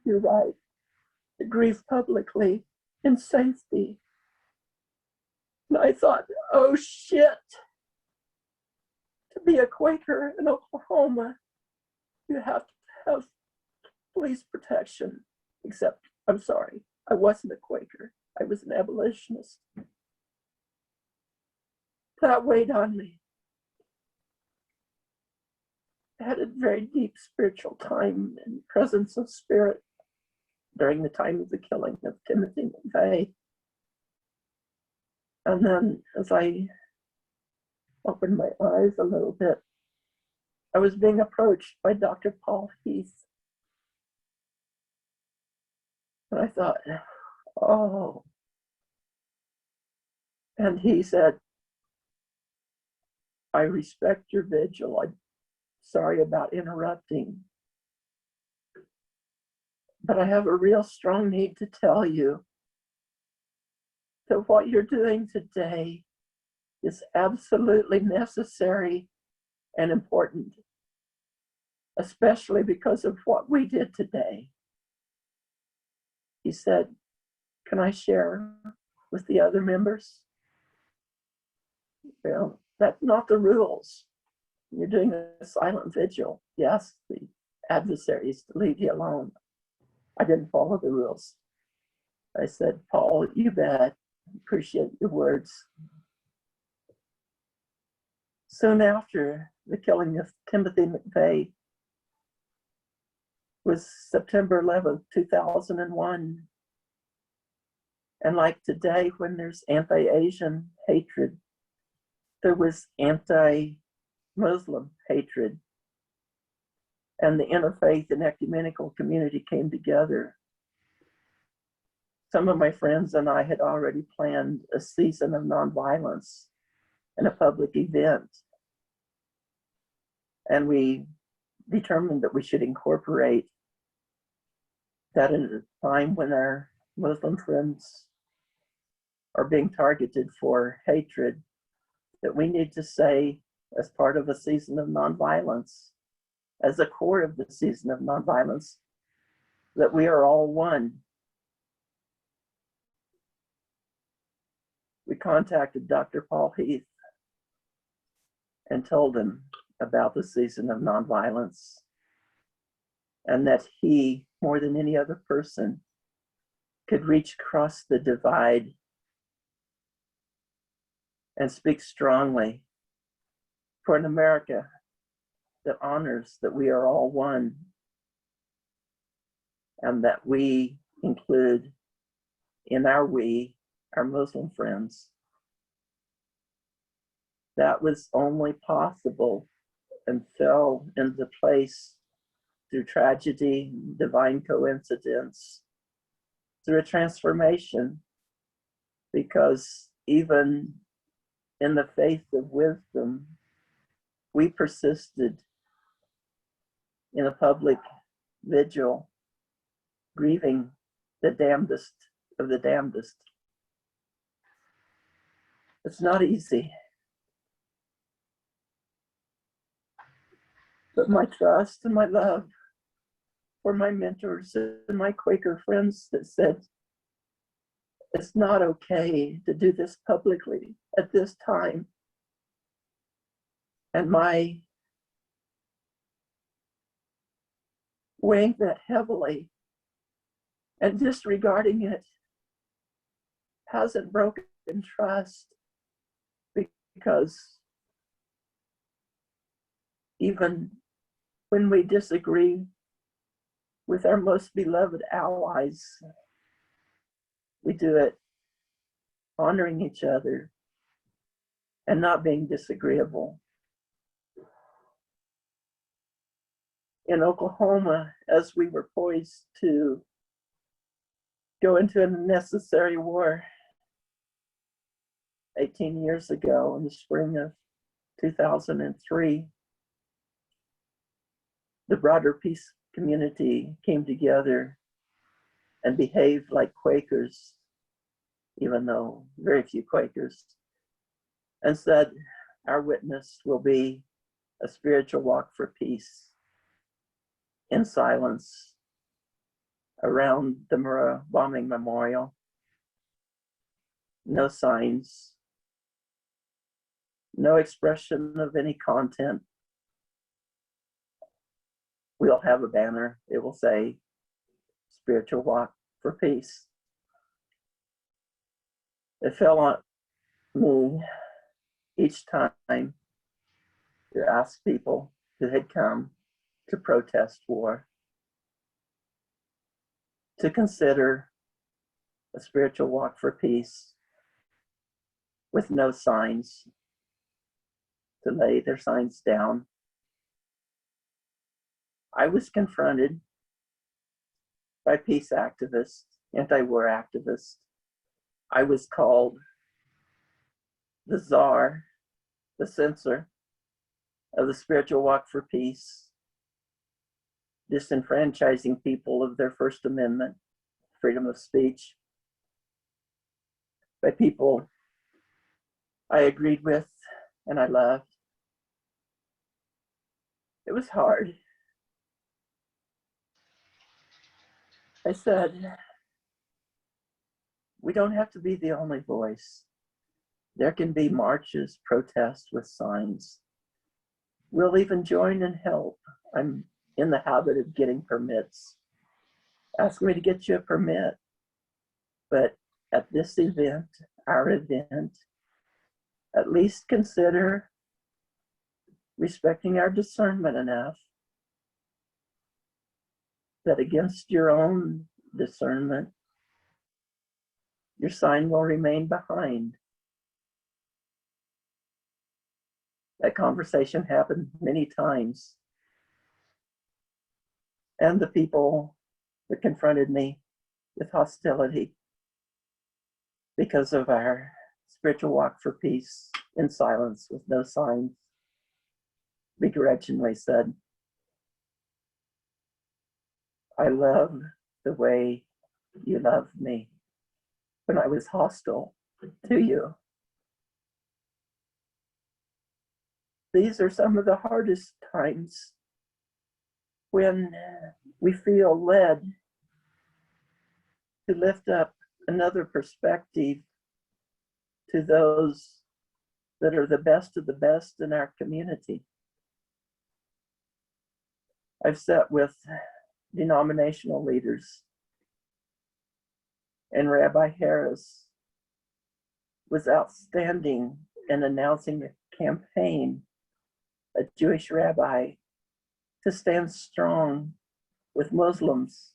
your right to grieve publicly in safety." And I thought, oh shit. To be a Quaker in Oklahoma, you have to have police protection. Except, I'm sorry, I wasn't a Quaker. I was an abolitionist. That weighed on me. I had a very deep spiritual time and presence of spirit during the time of the killing of Timothy McVeigh. And then as I opened my eyes a little bit, I was being approached by Dr. Paul Heath. And I thought, oh. And he said, "I respect your vigil. I'm sorry about interrupting. But I have a real strong need to tell you that what you're doing today is absolutely necessary and important, especially because of what we did today." He said, "Can I share with the other members?" Well, that's not the rules. You're doing a silent vigil. Yes, the adversaries to leave you alone. I didn't follow the rules. I said, "Paul, you bet. Appreciate your words." Soon after the killing of Timothy McVeigh was September 11th, 2001. And like today, when there's anti-Asian hatred, there was anti-Muslim hatred. And the interfaith and ecumenical community came together. Some of my friends and I had already planned a season of nonviolence and a public event. And we determined that we should incorporate that at a time when our Muslim friends are being targeted for hatred, that we need to say, as part of a season of nonviolence, as a core of the season of nonviolence, that we are all one. We contacted Dr. Paul Heath and told him about the season of nonviolence, and that he, more than any other person, could reach across the divide and speak strongly for an America that honors that we are all one, and that we include in our Muslim friends. That was only possible and fell into place through tragedy, divine coincidence, through a transformation, because even in the faith of wisdom, we persisted in a public vigil, grieving the damnedest of the damnedest. It's not easy. But my trust and my love for my mentors and my Quaker friends that said, it's not okay to do this publicly at this time. And my weighing that heavily and disregarding it hasn't broken trust, because even when we disagree with our most beloved allies, we do it honoring each other and not being disagreeable. In Oklahoma, as we were poised to go into an unnecessary war 18 years ago in the spring of 2003, the broader peace community came together and behaved like Quakers, even though very few Quakers, and said, our witness will be a spiritual walk for peace in silence around the Murrah bombing memorial. No signs, no expression of any content. We'll have a banner. It will say, spiritual walk for peace. It fell on me each time to ask people who had come to protest war to consider a spiritual walk for peace with no signs, to lay their signs down. I was confronted by peace activists, anti-war activists. I was called the czar, the censor of the spiritual walk for peace, disenfranchising people of their First Amendment, freedom of speech, by people I agreed with and I loved. It was hard. I said, we don't have to be the only voice. There can be marches, protests with signs. We'll even join and help. I'm in the habit of getting permits. Ask me to get you a permit. But at this event, our event, at least consider respecting our discernment enough that against your own discernment, your sign will remain behind. That conversation happened many times. And the people that confronted me with hostility because of our spiritual walk for peace in silence with no signs, begrudgingly said, I love the way you loved me when I was hostile to you. These are some of the hardest times when we feel led to lift up another perspective to those that are the best of the best in our community. I've sat with denominational leaders, and Rabbi Harris was outstanding in announcing the campaign, a Jewish rabbi, to stand strong with Muslims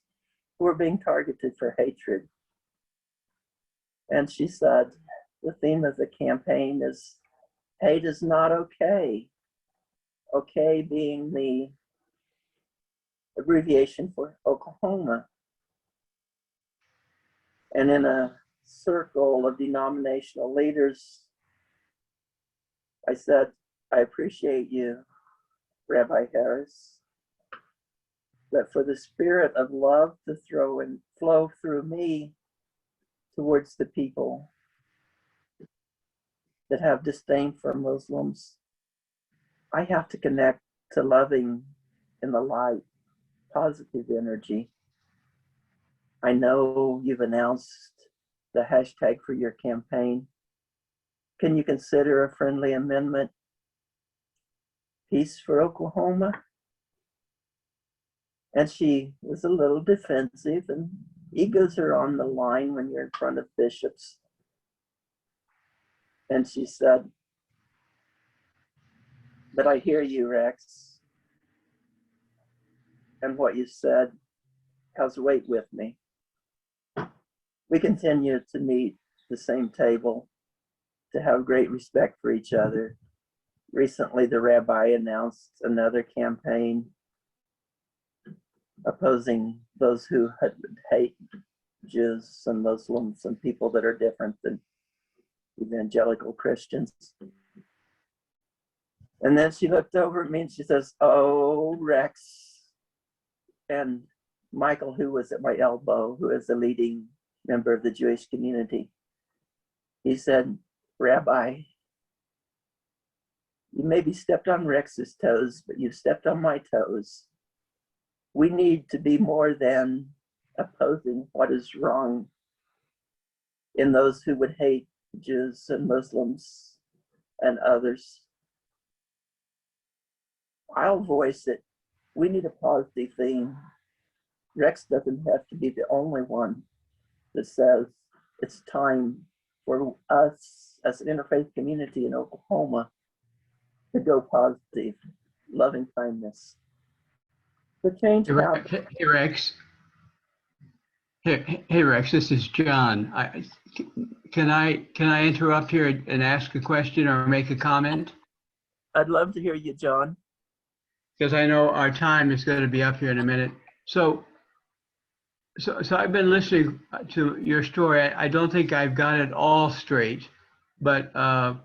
who are being targeted for hatred. And she said, the theme of the campaign is hate is not okay. Okay being the abbreviation for Oklahoma. And in a circle of denominational leaders, I said, I appreciate you, Rabbi Harris, but for the spirit of love to flow through me towards the people that have disdain for Muslims, I have to connect to loving in the light, positive energy. I know you've announced the hashtag for your campaign. Can you consider a friendly amendment? Peace for Oklahoma? And she was a little defensive, and egos are on the line when you're in front of bishops. And she said, but I hear you, Rex. And what you said has weight with me. We continue to meet the same table, to have great respect for each other. Recently, the rabbi announced another campaign opposing those who hate Jews and Muslims and people that are different than evangelical Christians. And then she looked over at me and she says, oh, Rex. And Michael, who was at my elbow, who is a leading member of the Jewish community, he said, Rabbi, you maybe stepped on Rex's toes, but you've stepped on my toes. We need to be more than opposing what is wrong in those who would hate Jews and Muslims and others. I'll voice it. We need a positive theme. Rex doesn't have to be the only one that says it's time for us as an interfaith community in Oklahoma to go positive, loving kindness. The change happens. Hey, Rex. Hey, Rex, this is John. Can I interrupt here and ask a question or make a comment? I'd love to hear you, John. Because I know our time is going to be up here in a minute. So I've been listening to your story. I don't think I've got it all straight, but a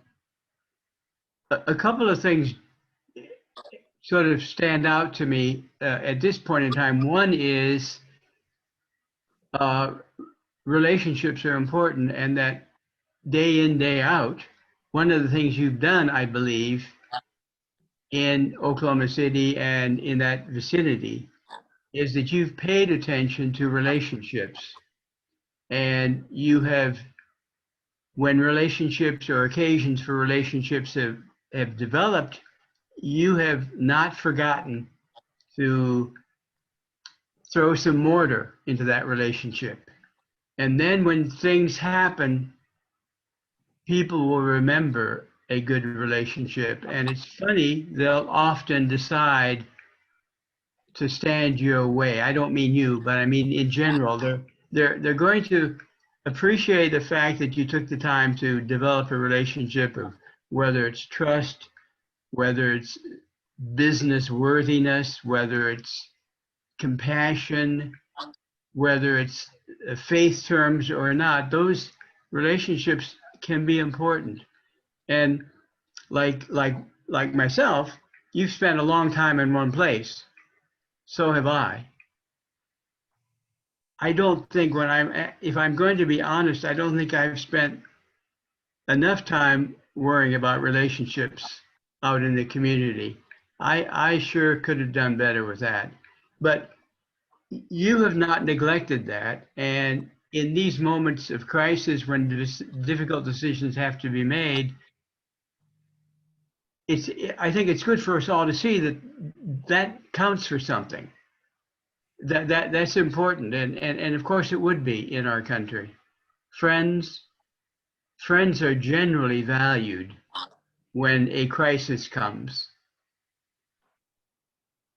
couple of things sort of stand out to me at this point in time. One is relationships are important, and that day in, day out, one of the things you've done, I believe, in Oklahoma City and in that vicinity is that you've paid attention to relationships. And you have, when relationships or occasions for relationships have developed, you have not forgotten to throw some mortar into that relationship. And then when things happen, people will remember a good relationship. And it's funny, they'll often decide to stand your way. I don't mean you, but I mean in general. They're going to appreciate the fact that you took the time to develop a relationship of whether it's trust, whether it's business worthiness, whether it's compassion, whether it's faith terms or not. Those relationships can be important. And like myself, you've spent a long time in one place. So have I. I don't think if I'm going to be honest, I don't think I've spent enough time worrying about relationships out in the community. I sure could have done better with that. But you have not neglected that. And in these moments of crisis, when difficult decisions have to be made, I think it's good for us all to see that that counts for something. That's important, and of course it would be in our country. Friends are generally valued when a crisis comes.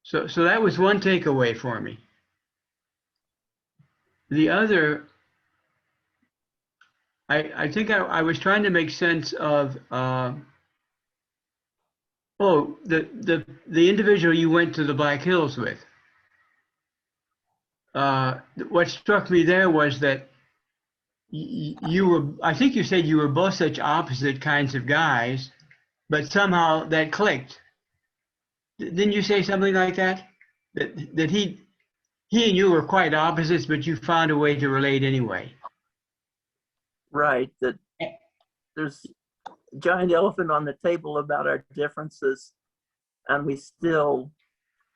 So that was one takeaway for me. The other, I think I was trying to make sense of the individual you went to the Black Hills with. What struck me there was that you were, I think you said you were both such opposite kinds of guys, but somehow that clicked. Didn't you say something like that? That he and you were quite opposites, but you found a way to relate anyway. Right. That there's a giant elephant on the table about our differences, and we still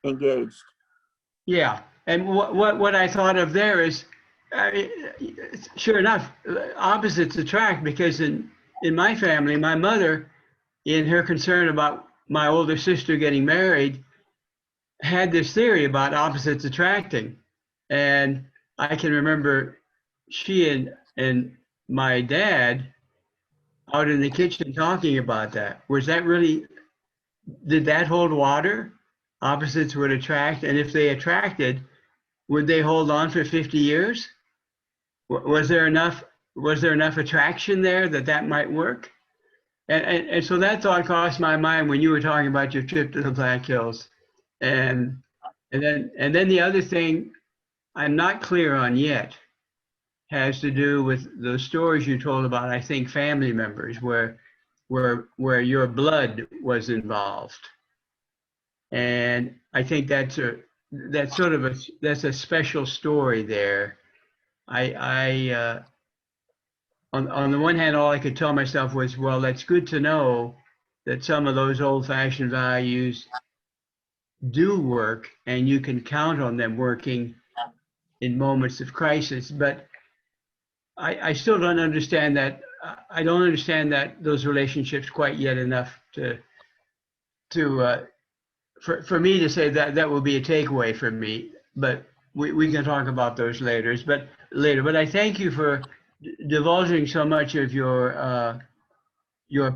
engaged. Yeah, and what I thought of there is, sure enough, opposites attract, because in my family, my mother, in her concern about my older sister getting married, had this theory about opposites attracting. And I can remember she and my dad out in the kitchen talking about that. Was that really, did that hold water? Opposites would attract, and if they attracted, would they hold on for 50 years? Was there enough attraction there that might work? And so that thought crossed my mind when you were talking about your trip to the Black Hills. And then the other thing I'm not clear on yet has to do with those stories you told about, I think, family members where your blood was involved. And I think that's a special story there. On the one hand, all I could tell myself was, well, that's good to know that some of those old-fashioned values do work, and you can count on them working in moments of crisis. But I still don't understand that. I don't understand that those relationships quite yet enough for me to say that will be a takeaway for me. But we can talk about those later. But I thank you for divulging so much of your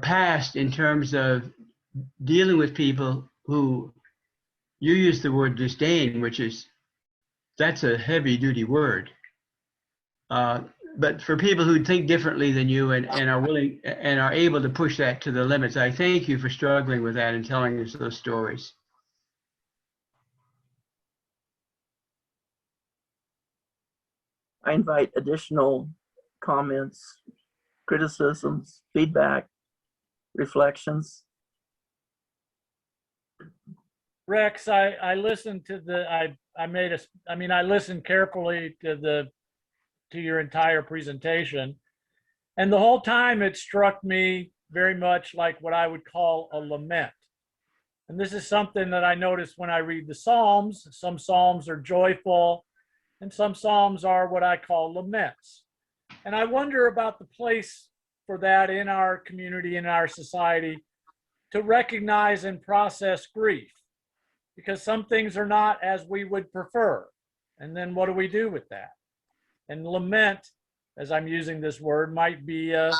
past in terms of dealing with people who, you use the word disdain, that's a heavy duty word. But for people who think differently than you and are willing and are able to push that to the limits, I thank you for struggling with that and telling us those stories. I invite additional comments, criticisms, feedback, reflections. Rex, I listened to I listened carefully to your entire presentation. And the whole time it struck me very much like what I would call a lament. And this is something that I notice when I read the Psalms. Some Psalms are joyful and some Psalms are what I call laments. And I wonder about the place for that in our community, in our society, to recognize and process grief. Because some things are not as we would prefer. And then what do we do with that? And lament, as I'm using this word, might be a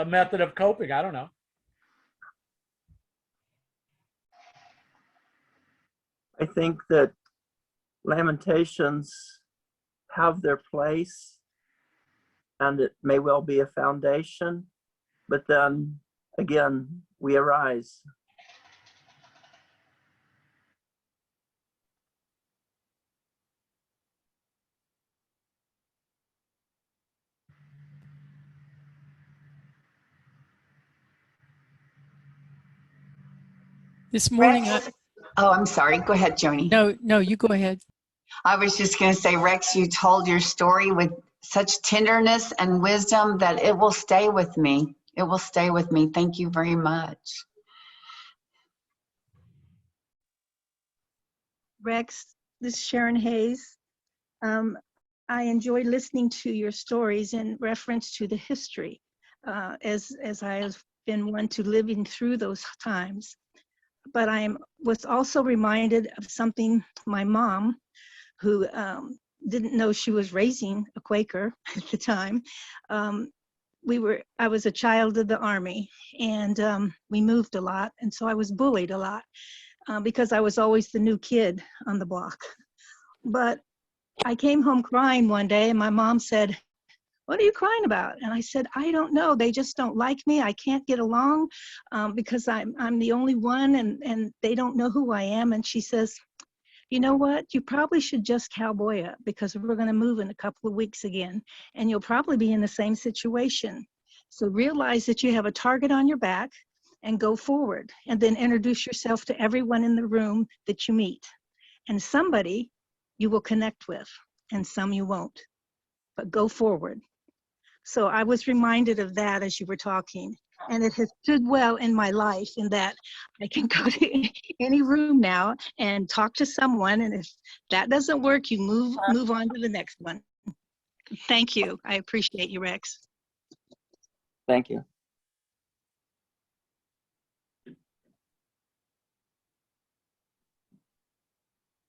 method of coping. I don't know. I think that lamentations have their place, and it may well be a foundation, but then again, we arise. This morning, Rex? Oh, I'm sorry. Go ahead, Joni. no, you go ahead. I was just going to say, Rex, you told your story with such tenderness and wisdom that it will stay with me. It will stay with me. Thank you very much. Rex, this is Sharon Hayes. I enjoyed listening to your stories in reference to the history. As I was been one to living through those times. But was also reminded of something my mom, who didn't know she was raising a Quaker at the time. I was a child of the Army, and we moved a lot, and so I was bullied a lot because I was always the new kid on the block. But I came home crying one day, and my mom said, "What are you crying about?" And I said, "I don't know. They just don't like me. I can't get along because I'm the only one, and they don't know who I am." And she says, "You know what? You probably should just cowboy up, because we're going to move in a couple of weeks again, and you'll probably be in the same situation. So realize that you have a target on your back and go forward, and then introduce yourself to everyone in the room that you meet. And somebody you will connect with, and some you won't, but go forward." So I was reminded of that as you were talking, and it has stood well in my life, in that I can go to any room now and talk to someone, and if that doesn't work, you move on to the next one. Thank you. I appreciate you, Rex. Thank you.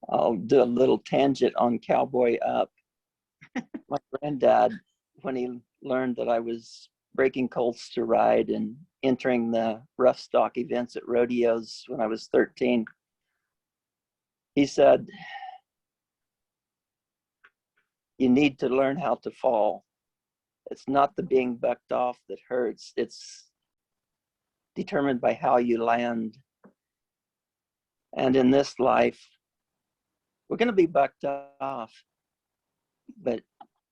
I'll do a little tangent on Cowboy Up. My granddad, when he learned that I was breaking colts to ride and entering the rough stock events at rodeos when I was 13, he said, "You need to learn how to fall. It's not the being bucked off that hurts. It's determined by how you land. And in this life, we're going to be bucked off, but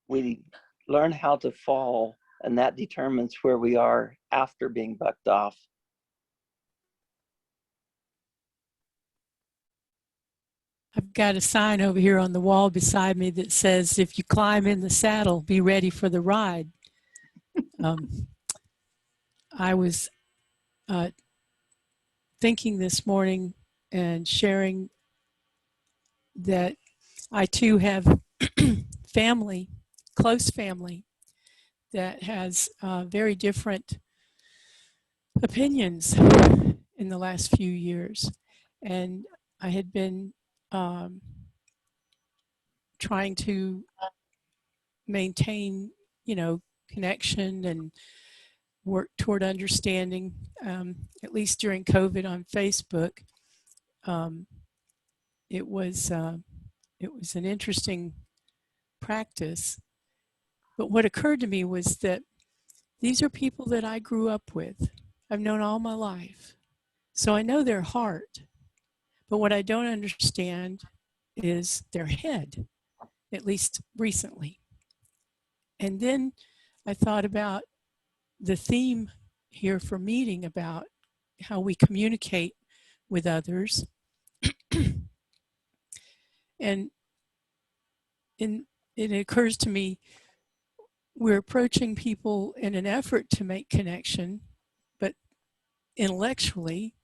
we learn how to fall, and that determines where we are after being bucked off." I've got a sign over here on the wall beside me that says, "If you climb in the saddle, be ready for the ride." I was thinking this morning and sharing that I too have family, close family, that has very different opinions in the last few years. And I had been trying to maintain, connection and work toward understanding, at least during COVID on Facebook. It was an interesting practice. But what occurred to me was that these are people that I grew up with. I've known all my life. So I know their heart. But what I don't understand is their head, at least recently. And then I thought about the theme here for meeting, about how we communicate with others. And it occurs to me, we're approaching people in an effort to make connection, but intellectually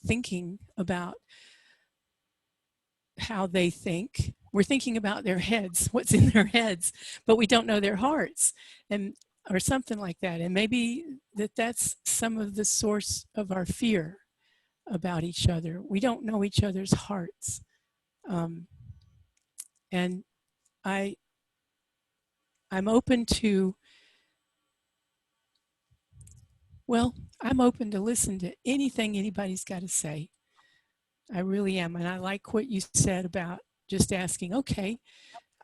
thinking about how they think. We're thinking about their heads, what's in their heads, but we don't know their hearts, or something like that. And maybe that's some of the source of our fear about each other. We don't know each other's hearts. And I'm open to, I'm open to listen to anything anybody's got to say. I really am. And I like what you said about just asking, okay,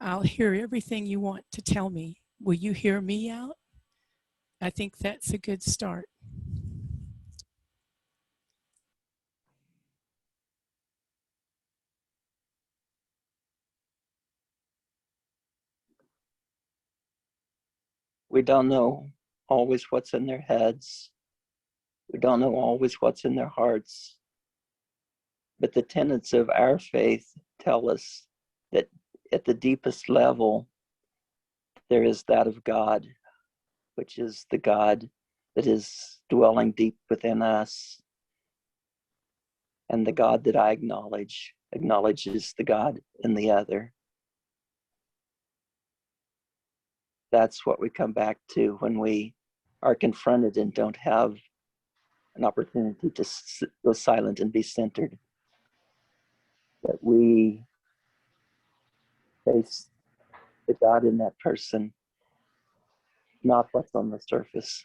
I'll hear everything you want to tell me. Will you hear me out? I think that's a good start. We don't know always what's in their heads. We don't know always what's in their hearts. But the tenets of our faith tell us that at the deepest level, there is that of God, which is the God that is dwelling deep within us. And the God that I acknowledges the God in the other. That's what we come back to when we are confronted and don't have an opportunity to go silent and be centered. That we face the God in that person, not what's on the surface.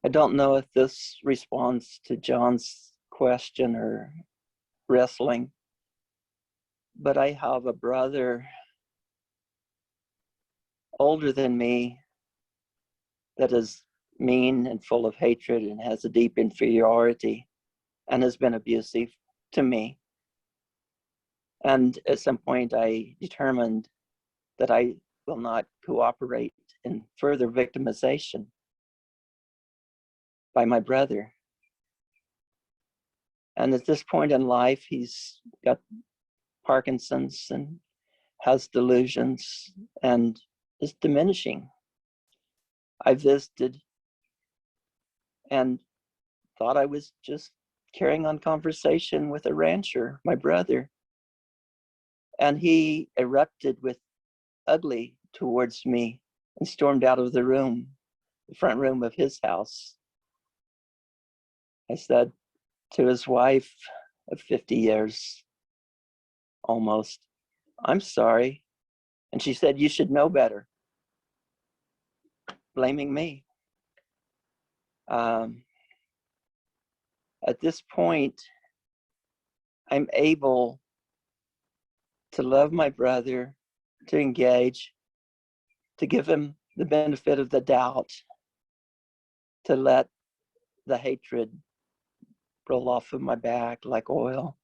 I don't know if this responds to John's question or wrestling, but I have a brother older than me that is mean and full of hatred and has a deep inferiority and has been abusive to me. And at some point I determined that I will not cooperate in further victimization by my brother. And at this point in life, he's got Parkinson's and has delusions and is diminishing. I visited and thought I was just carrying on conversation with a rancher, my brother. And he erupted with ugly towards me and stormed out of the room, the front room of his house. I said to his wife of 50 years, almost, "I'm sorry." And she said, "You should know better," blaming me. At this point, I'm able to love my brother, to engage, to give him the benefit of the doubt, to let the hatred roll off of my back like oil.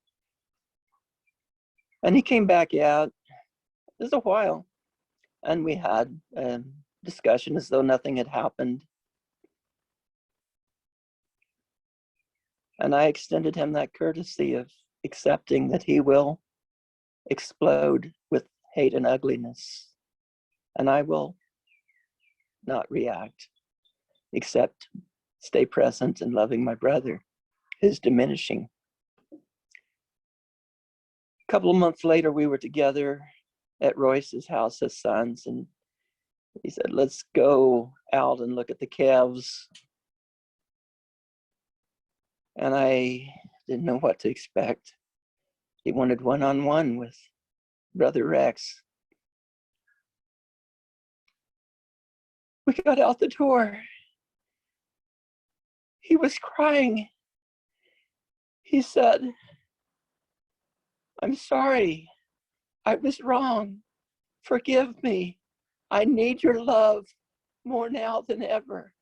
And he came back out. It was a while. And we had a discussion as though nothing had happened. And I extended him that courtesy of accepting that he will explode with hate and ugliness. And I will not react, except stay present and loving my brother, who's diminishing. A couple of months later, we were together at Royce's house as sons, and he said, "Let's go out and look at the calves." And I didn't know what to expect. He wanted one-on-one with Brother Rex. We got out the door. He was crying. He said, "I'm sorry. I was wrong. Forgive me. I need your love more now than ever."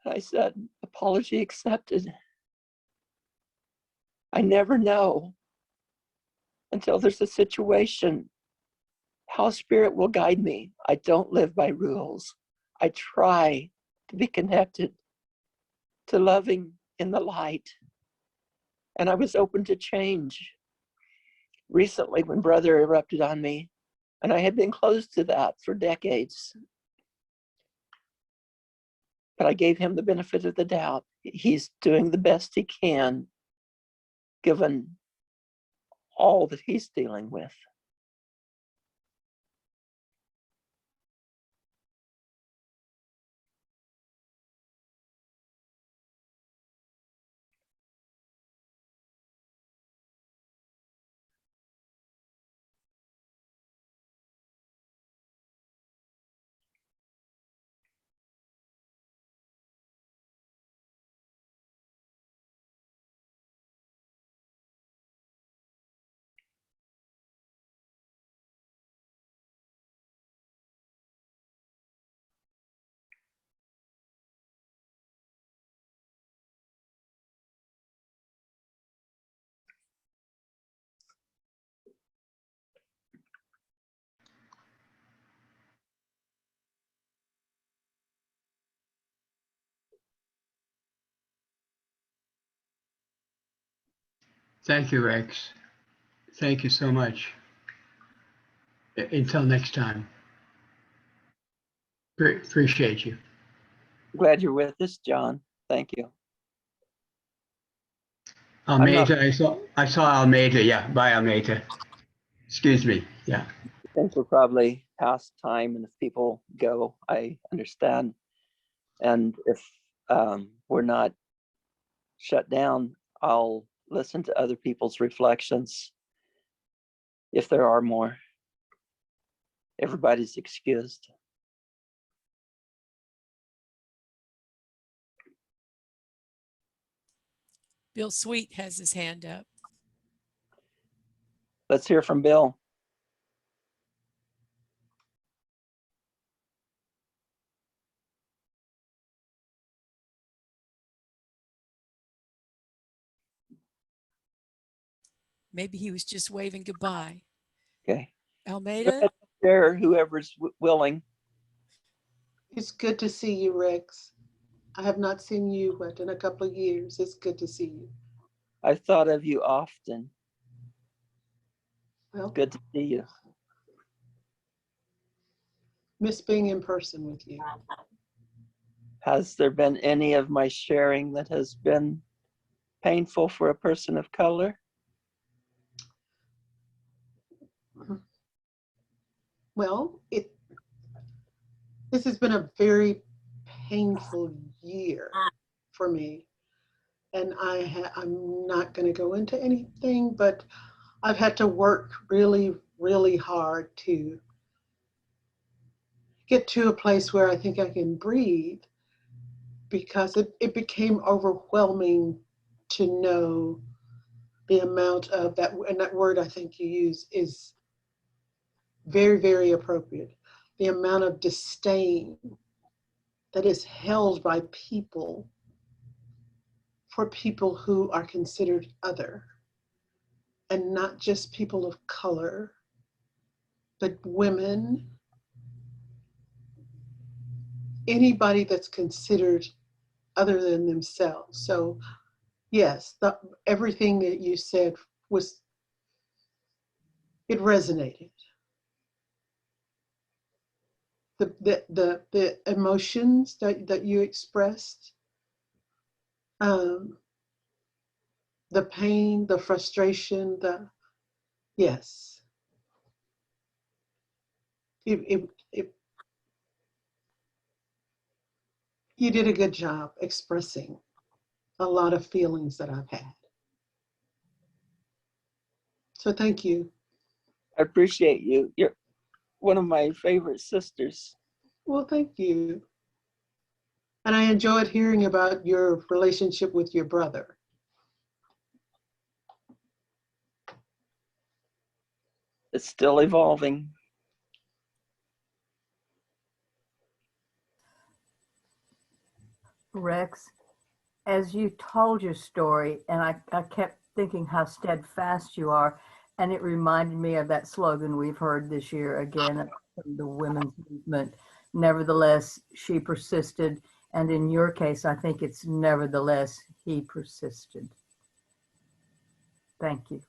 I said, "Apology accepted." I never know until there's a situation how Spirit will guide me. I don't live by rules. I try to be connected to loving in the light. And I was open to change. Recently, when Brother erupted on me, and I had been close to that for decades, but I gave him the benefit of the doubt. He's doing the best he can, given all that he's dealing with. Thank you, Rex. Thank you so much. Until next time. Appreciate you. Glad you're with us, John. Thank you. I'm not- Almeida, I saw Almeida. Yeah, bye, Almeida. Excuse me. Yeah. I think we're probably past time, and if people go, I understand. And if we're not shut down, I'll listen to other people's reflections if there are more. Everybody's excused. Bill Sweet has his hand up. Let's hear from Bill. Maybe he was just waving goodbye. Okay. Go Almeida? ahead, share, whoever's willing. It's good to see you, Rex. I have not seen you, but in a couple of years, it's good to see you. I've thought of you often. Well, Good to see you. miss being in person with you. Has there been any of my sharing that has been painful for a person of color? Well, this has been a very painful year for me. And I'm not going to go into anything, but I've had to work really, really hard to get to a place where I think I can breathe, because it became overwhelming to know the amount of that, and that word I think you use is very, very appropriate. The amount of disdain that is held by people for people who are considered other, and not just people of color, but women, anybody that's considered other than themselves. So yes, everything that you said it resonated. The emotions that you expressed, the pain, the frustration, yes. You did a good job expressing a lot of feelings that I've had. So thank you. I appreciate you. You're one of my favorite sisters. Well, thank you. And I enjoyed hearing about your relationship with your brother. It's still evolving. Rex, as you told your story, and I kept thinking how steadfast you are, and it reminded me of that slogan we've heard this year again from the women's movement. Nevertheless, she persisted. And in your case, I think it's nevertheless, he persisted. Thank you.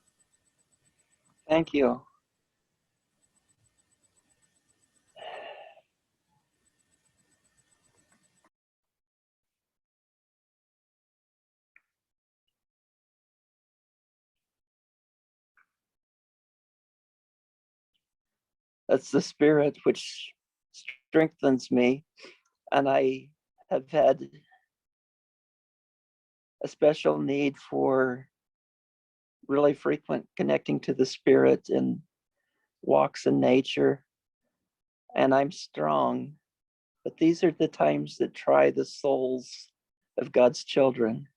Thank you. That's the spirit which strengthens me. And I have had a special need for really frequent connecting to the spirit in walks in nature. And I'm strong, but these are the times that try the souls of God's children.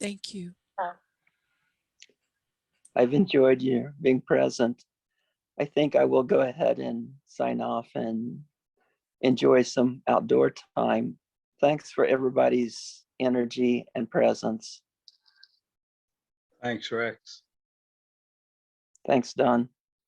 Thank you. I've enjoyed you being present. I think I will go ahead and sign off and enjoy some outdoor time. Thanks for everybody's energy and presence. Thanks, Rex. Thanks, Don.